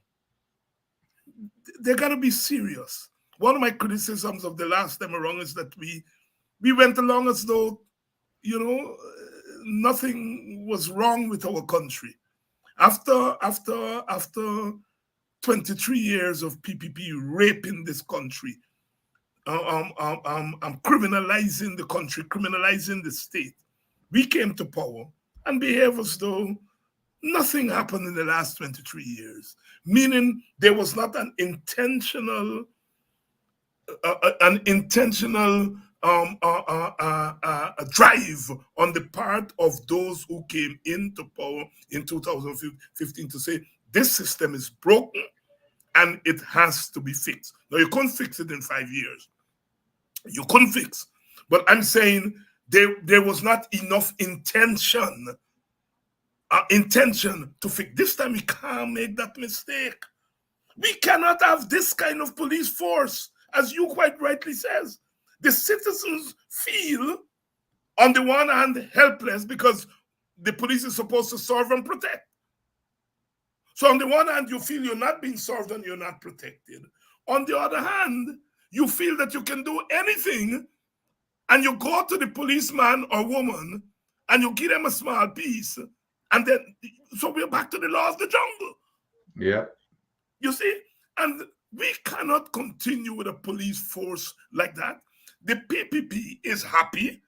they gotta be serious. One of my criticisms of the last time around is that we went along as though, nothing was wrong with our country. After 23 years of PPP raping this country, criminalizing the country, criminalizing the state, we came to power and behave as though nothing happened in the last 23 years, meaning there was not an intentional drive on the part of those who came into power in 2015 to say this system is broken and it has to be fixed. Now, you couldn't fix it in 5 years. You couldn't fix. But I'm saying there was not enough intention to fix. This time we can't make that mistake. We cannot have this kind of police force, as you quite rightly says. The citizens feel, on the one hand, helpless because the police is supposed to serve and protect. So on the one hand, you feel you're not being served and you're not protected. On the other hand, you feel that you can do anything, and you go to the policeman or woman and you give them a small piece, and then, so we're back to the law of the jungle. Yeah. You see? And we cannot continue with a police force like that. The PPP is happy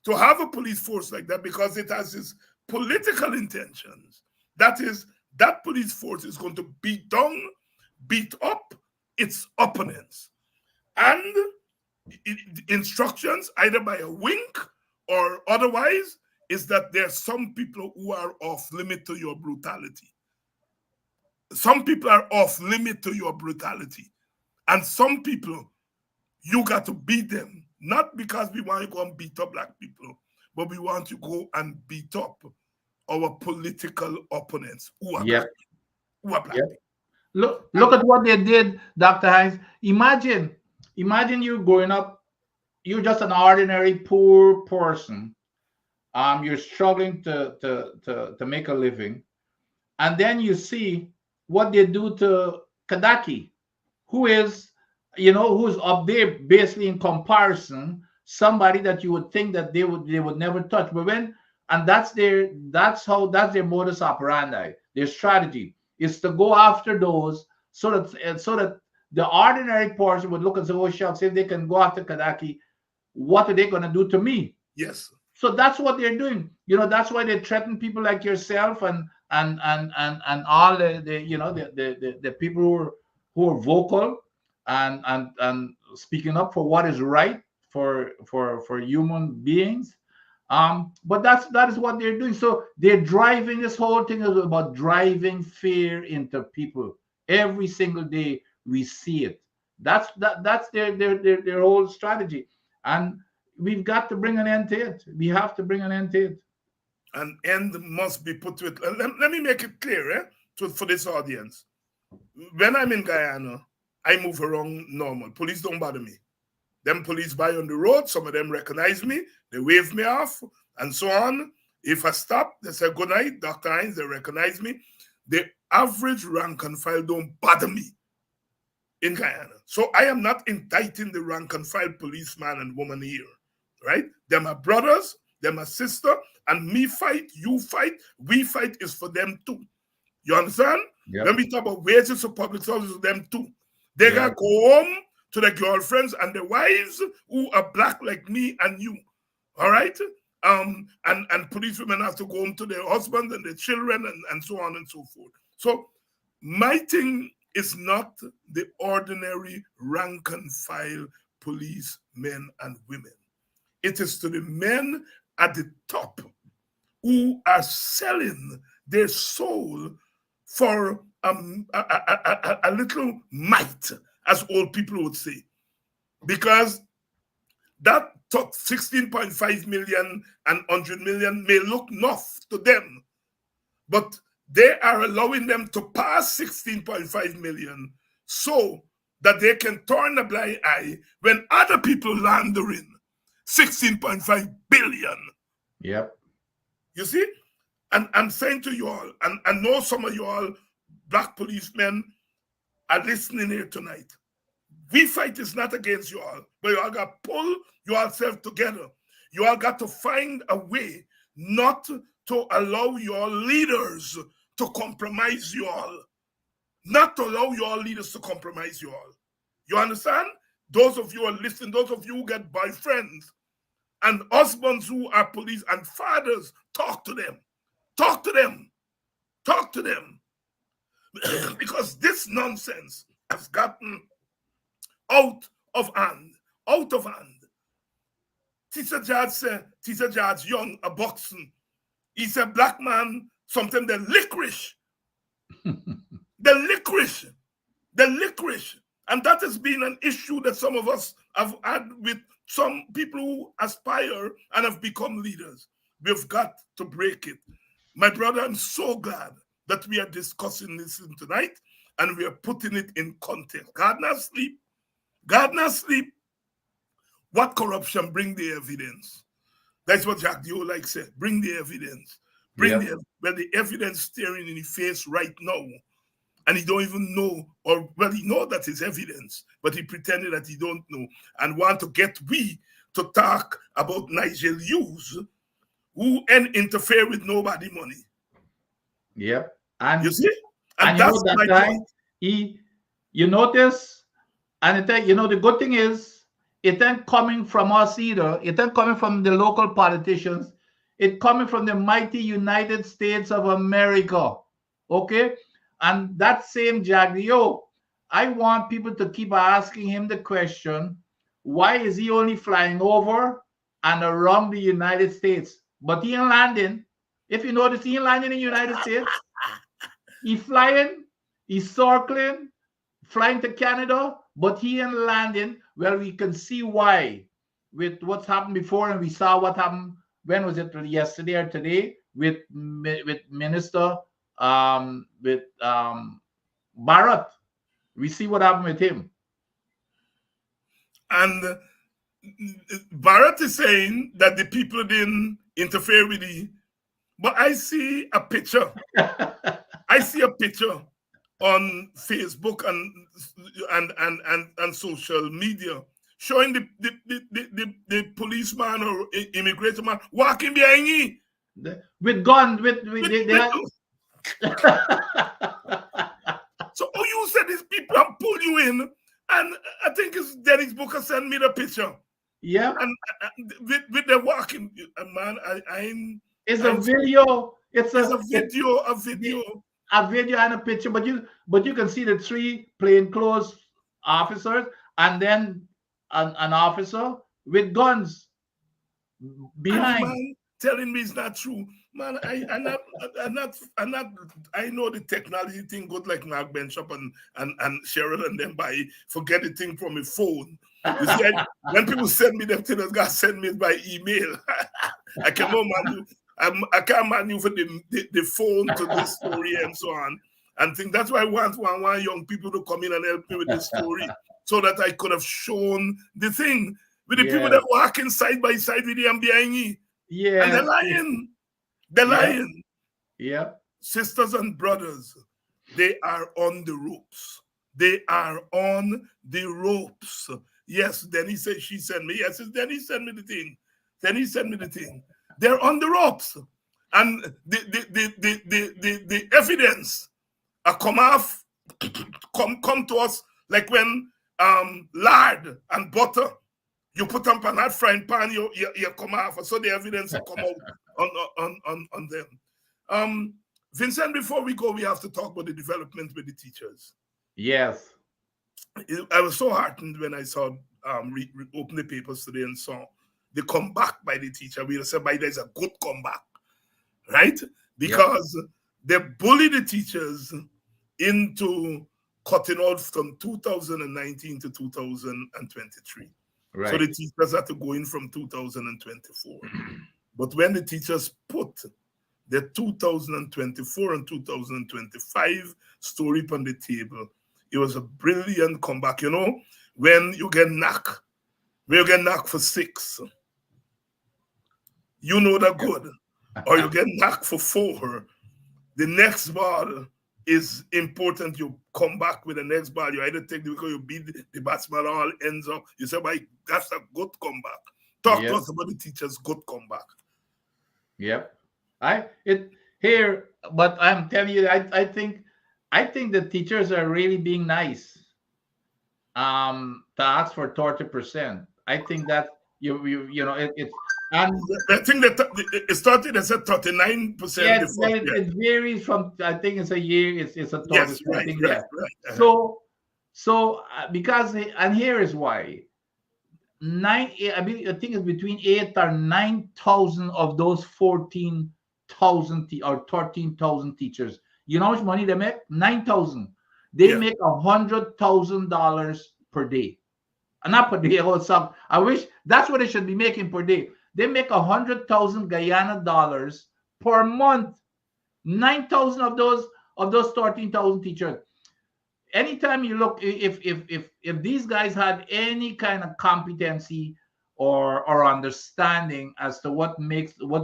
to have a police force like that because it has its political intentions. That is, that police force is going to beat up its opponents. And instructions, either by a wink or otherwise, is that there are some people who are off limit to your brutality. Some people are off limit to your brutality. And some people, you got to beat them. Not because we want to go and beat up black people, but we want to go and beat up our political opponents who are black. Who are black. Look at what they did, Dr. Hines. Imagine you growing up, you're just an ordinary poor person. You're struggling to make a living. And then you see what they do to Kadaki, who's up there basically in comparison, somebody that you would think that they would never touch. But that's their modus operandi. Their strategy is to go after those so that the ordinary person would look and say, oh shucks, if they can go after Kadaki, what are they going to do to me? Yes. So that's what they're doing. That's why they threaten people like yourself and all the people who are vocal and speaking up for what is right for human beings. But that is what they're doing. So they're driving, this whole thing is about driving fear into people. Every single day we see it. That's their whole strategy. And we've got to bring an end to it. We have to bring an end to it. An end must be put to it. Let me make it clear for this audience. When I'm in Guyana, I move around normal. Police don't bother me. Them police by on the road, some of them recognize me, they wave me off, and so on. If I stop, they say, good night, Dr. Hines, they recognize me. The average rank and file don't bother me in Guyana. So I am not indicting the rank and file policeman and woman here, right? They're my brothers, they're my sister, and me fight, you fight, we fight is for them too. You understand? Yep. When we talk about wages of public service, them too. They gotta go home to their girlfriends and their wives who are black like me and you. All right? And police women have to go home to their husbands and their children and so on and so forth. So my thing is not the ordinary rank and file police men and women. It is to the men at the top who are selling their soul for a little mite, as old people would say. Because that 16.5 million and 100 million may look enough to them, but they are allowing them to pass 16.5 million so that they can turn a blind eye when other people laundering 16.5 billion. Yep. You see? And I'm saying to you all, and I know some of you all black policemen are listening here tonight. We fight is not against you all, but you all got to pull yourself together. You all got to find a way not to allow your leaders to compromise you all. Not to allow your leaders to compromise you all. You understand? Those of you who are listening, those of you who get boyfriends and husbands who are police and fathers, talk to them. Talk to them. Talk to them. Because this nonsense has gotten out of hand. Out of hand. Teacher George Young, a boxer, he said, black man, sometimes they're licorice. The licorice. And that has been an issue that some of us have had with some people who aspire and have become leaders. We've got to break it. My brother, I'm so glad that we are discussing this tonight and we are putting it in context. God not sleep. God not sleep. What corruption? Bring the evidence. That's what Jack Dio like said. Bring the evidence. The evidence staring in his face right now. And he don't even know, or well, he know that it's evidence, but he pretended that he don't know and want to get we to talk about Nigel Hughes, who ain't interfere with nobody money. Yep. And you see? And that's you know, that my point. You notice, and the good thing is, it ain't coming from us either. It ain't coming from the local politicians. It's coming from the mighty United States of America. Okay? And that same Jagdio, I want people to keep asking him the question, why is he only flying over and around the United States? But he ain't landing. If you notice, he ain't landing in the United States. He's flying, he's circling, flying to Canada, but he ain't landing. Well, we can see why with what's happened before, and we saw what happened, when was it, yesterday or today, with Minister Barrett. We see what happened with him. And Barrett is saying that the people didn't interfere with it. But I see a picture. I see a picture on Facebook and social media showing the policeman or immigration man walking behind me with gun. So you said these people and pull you in, and I think it's Dennis Booker sent me the picture. Yeah, and with the walking man, It's a video and a picture, but you can see the three plainclothes officers and then an officer with guns behind. Man telling me it's not true, man. I'm not. I know the technology thing good like Mark Benchop and Cheryl and them by forget the thing from a phone. You see, when people send me them things, God send me it by email. I cannot maneuver the phone to this story and so on. And think that's why I want one young people to come in and help me with this story so that I could have shown the thing with the people that walking side by side with them behind me. Yeah. And they're lying. They're lying. Yeah. Sisters and brothers, they are on the ropes. They are on the ropes. Yes, then he said she sent me. Yes, then he sent me the thing. Then he sent me the thing. They're on the ropes. And the evidence a come off, come to us like when lard and butter, you put them on that frying pan, you come off, so the evidence will come out on them. Vincent, before we go, we have to talk about the development with the teachers. Yes. I was so heartened when I saw open the papers today and saw the comeback by the teacher. We said by there's a good comeback, right? Because they bullied the teachers into cutting out from 2019 to 2023. Right. So the teachers had to go in from 2024. But when the teachers put the 2024 and 2025 story on the table, it was a brilliant comeback. You know, when you get knocked for 6, you know that good. Or you get knocked for 4, the next ball is important. You come back with the next ball. You either take because you beat the batsman, all ends up. You say, "Why, that's a good comeback." Talk to us about the teachers' good comeback. Yep. But I'm telling you, I think the teachers are really being nice. To ask for 30%. I think that it's. And I think that it started as a 39%. Yes, it varies from. I think it's a year. It's a 30%. Yes, right. So because and here is why. I think it's between 8,000 or 9,000 of those 14,000 or 13,000 teachers. You know how much money they make? 9,000. They make $100,000 per day. Not per day. I wish that's what they should be making per day. They make 100,000 Guyana dollars per month. 9,000 of those 13,000 teachers. Anytime you look, if these guys had any kind of competency or understanding as to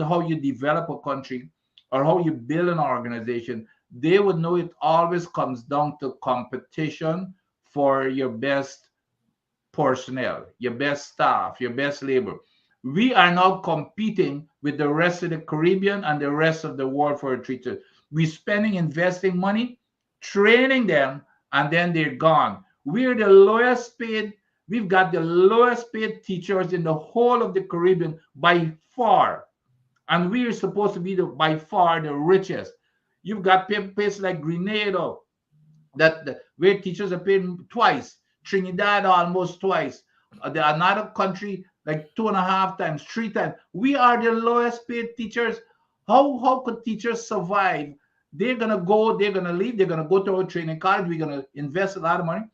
how you develop a country or how you build an organization, they would know it always comes down to competition for your best personnel, your best staff, your best labor. We are now competing with the rest of the Caribbean and the rest of the world for a teacher. We're investing money, training them, and then they're gone. We're the lowest paid. We've got the lowest paid teachers in the whole of the Caribbean by far. And we're supposed to be by far the richest. You've got places like Grenada, where teachers are paid twice. Trinidad almost twice. Another country like 2.5 times, 3 times. We are the lowest paid teachers. How could teachers survive? They're gonna leave, they're gonna go to a training college, we're gonna invest a lot of money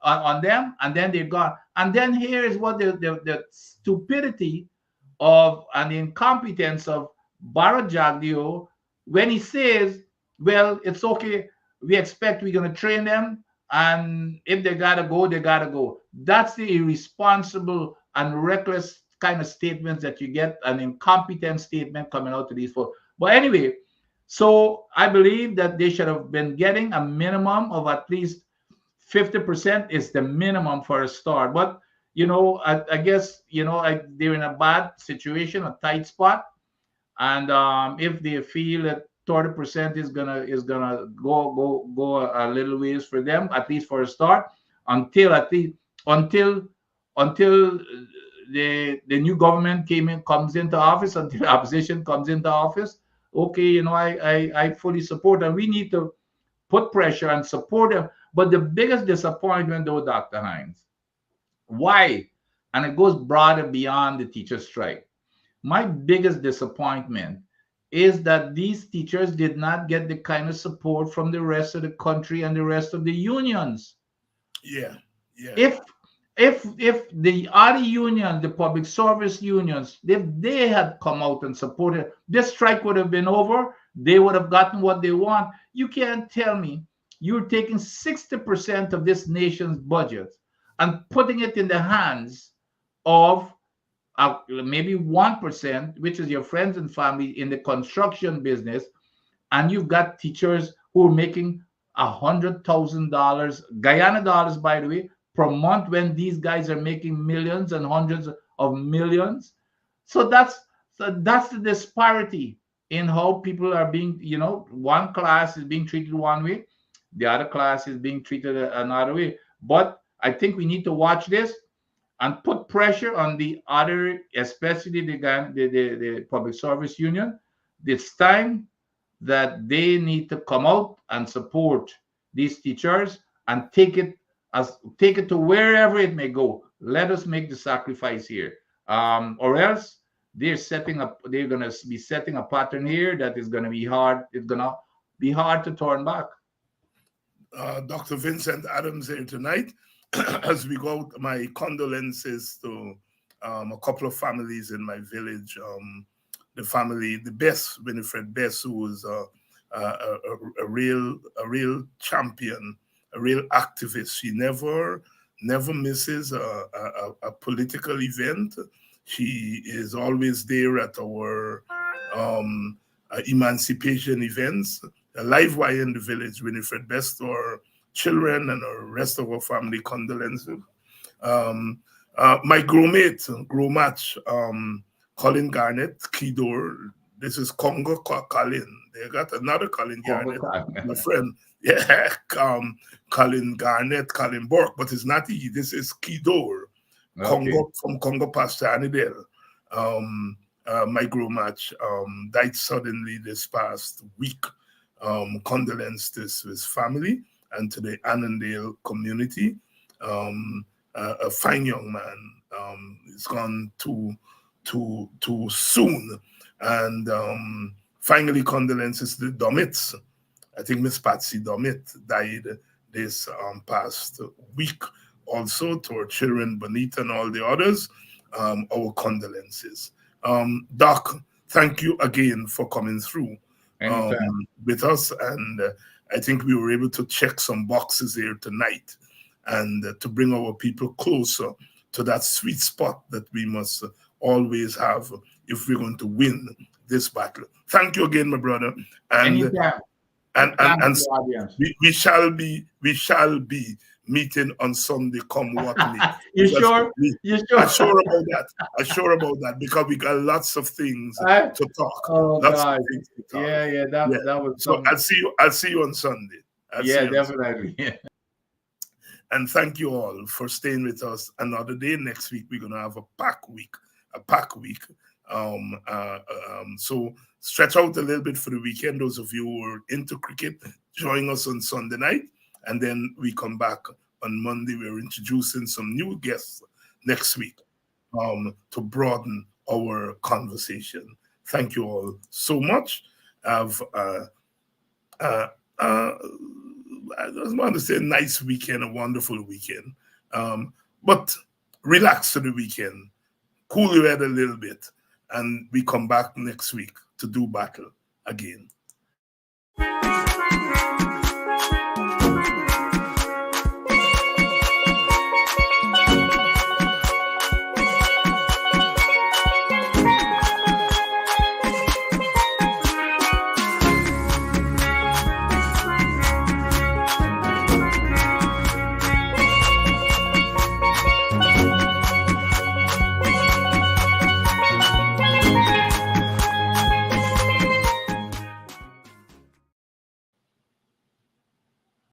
on them, and then they're gone. And then here is what the stupidity of and the incompetence of Bharat Jagdeo, when he says, well, it's okay, we're gonna train them, and if they gotta go, they gotta go. That's the irresponsible and reckless kind of statements that you get, an incompetent statement coming out to these folks. But anyway, so I believe that they should have been getting a minimum of at least 50% is the minimum for a start. But I guess they're in a bad situation, a tight spot, and if they feel that 30% is gonna go a little ways for them, at least for a start, until the new government comes into office, until the opposition comes into office. Okay, I fully support them. We need to put pressure and support them. But the biggest disappointment, though, Dr. Hinds, why? And it goes broader beyond the teacher strike. My biggest disappointment is that these teachers did not get the kind of support from the rest of the country and the rest of the unions. Yeah. If the other unions, the public service unions, if they had come out and supported, this strike would have been over. They would have gotten what they want. You can't tell me you're taking 60% of this nation's budget and putting it in the hands of maybe 1%, which is your friends and family in the construction business, and you've got teachers who are making $100,000 Guyana dollars, by the way, per month, when these guys are making millions and hundreds of millions. So that's the disparity in how people are being, one class is being treated one way The other class is being treated another way. But I think we need to watch this and put pressure on the other, especially the public service union. It's time that they need to come out and support these teachers and take it to wherever it may go. Let us make the sacrifice here, or else they're gonna be setting a pattern here that is gonna be hard. It's gonna be hard to turn back. Dr. Vincent Adams here tonight. As we go out, my condolences to a couple of families in my village. The family, the Best, Winifred Best, who was a real champion, a real activist. She never misses a political event. She is always there at our emancipation events. A live wire in the village, Winifred Best, our children and the rest of our family condolences. My grow match, Colin Garnett, Kidor. This is Congo Colin. They got another Colin Garnett, my friend. Yeah, Colin Garnett, Colin Bork, but it's not he. This is Kidor, Congo from Congo Pastor Anidel. My grow match died suddenly this past week. Condolences to his family and to the Annandale community. A fine young man. He's gone too soon. And finally, condolences to the Domits. I think Miss Patsy Domit died this past week. Also to our children, Bonita and all the others, our condolences. Doc, thank you again for coming through with us. And I think we were able to check some boxes here tonight and to bring our people closer to that sweet spot that we must always have if we're going to win this battle. Thank you again, my brother. And we shall be meeting on Sunday, come what may. You sure? I'm sure about that because we got lots of things to talk. Oh, God. Yeah, that was so. I'll see you on Sunday. Definitely. And thank you all for staying with us another day. Next week we're gonna have a pack week. So stretch out a little bit for the weekend. Those of you who are into cricket, join us on Sunday night. And then we come back on Monday. We're introducing some new guests next week to broaden our conversation. Thank you all so much. I just want to say a nice weekend, a wonderful weekend. But relax to the weekend. Cool your head a little bit. And we come back next week to do battle again.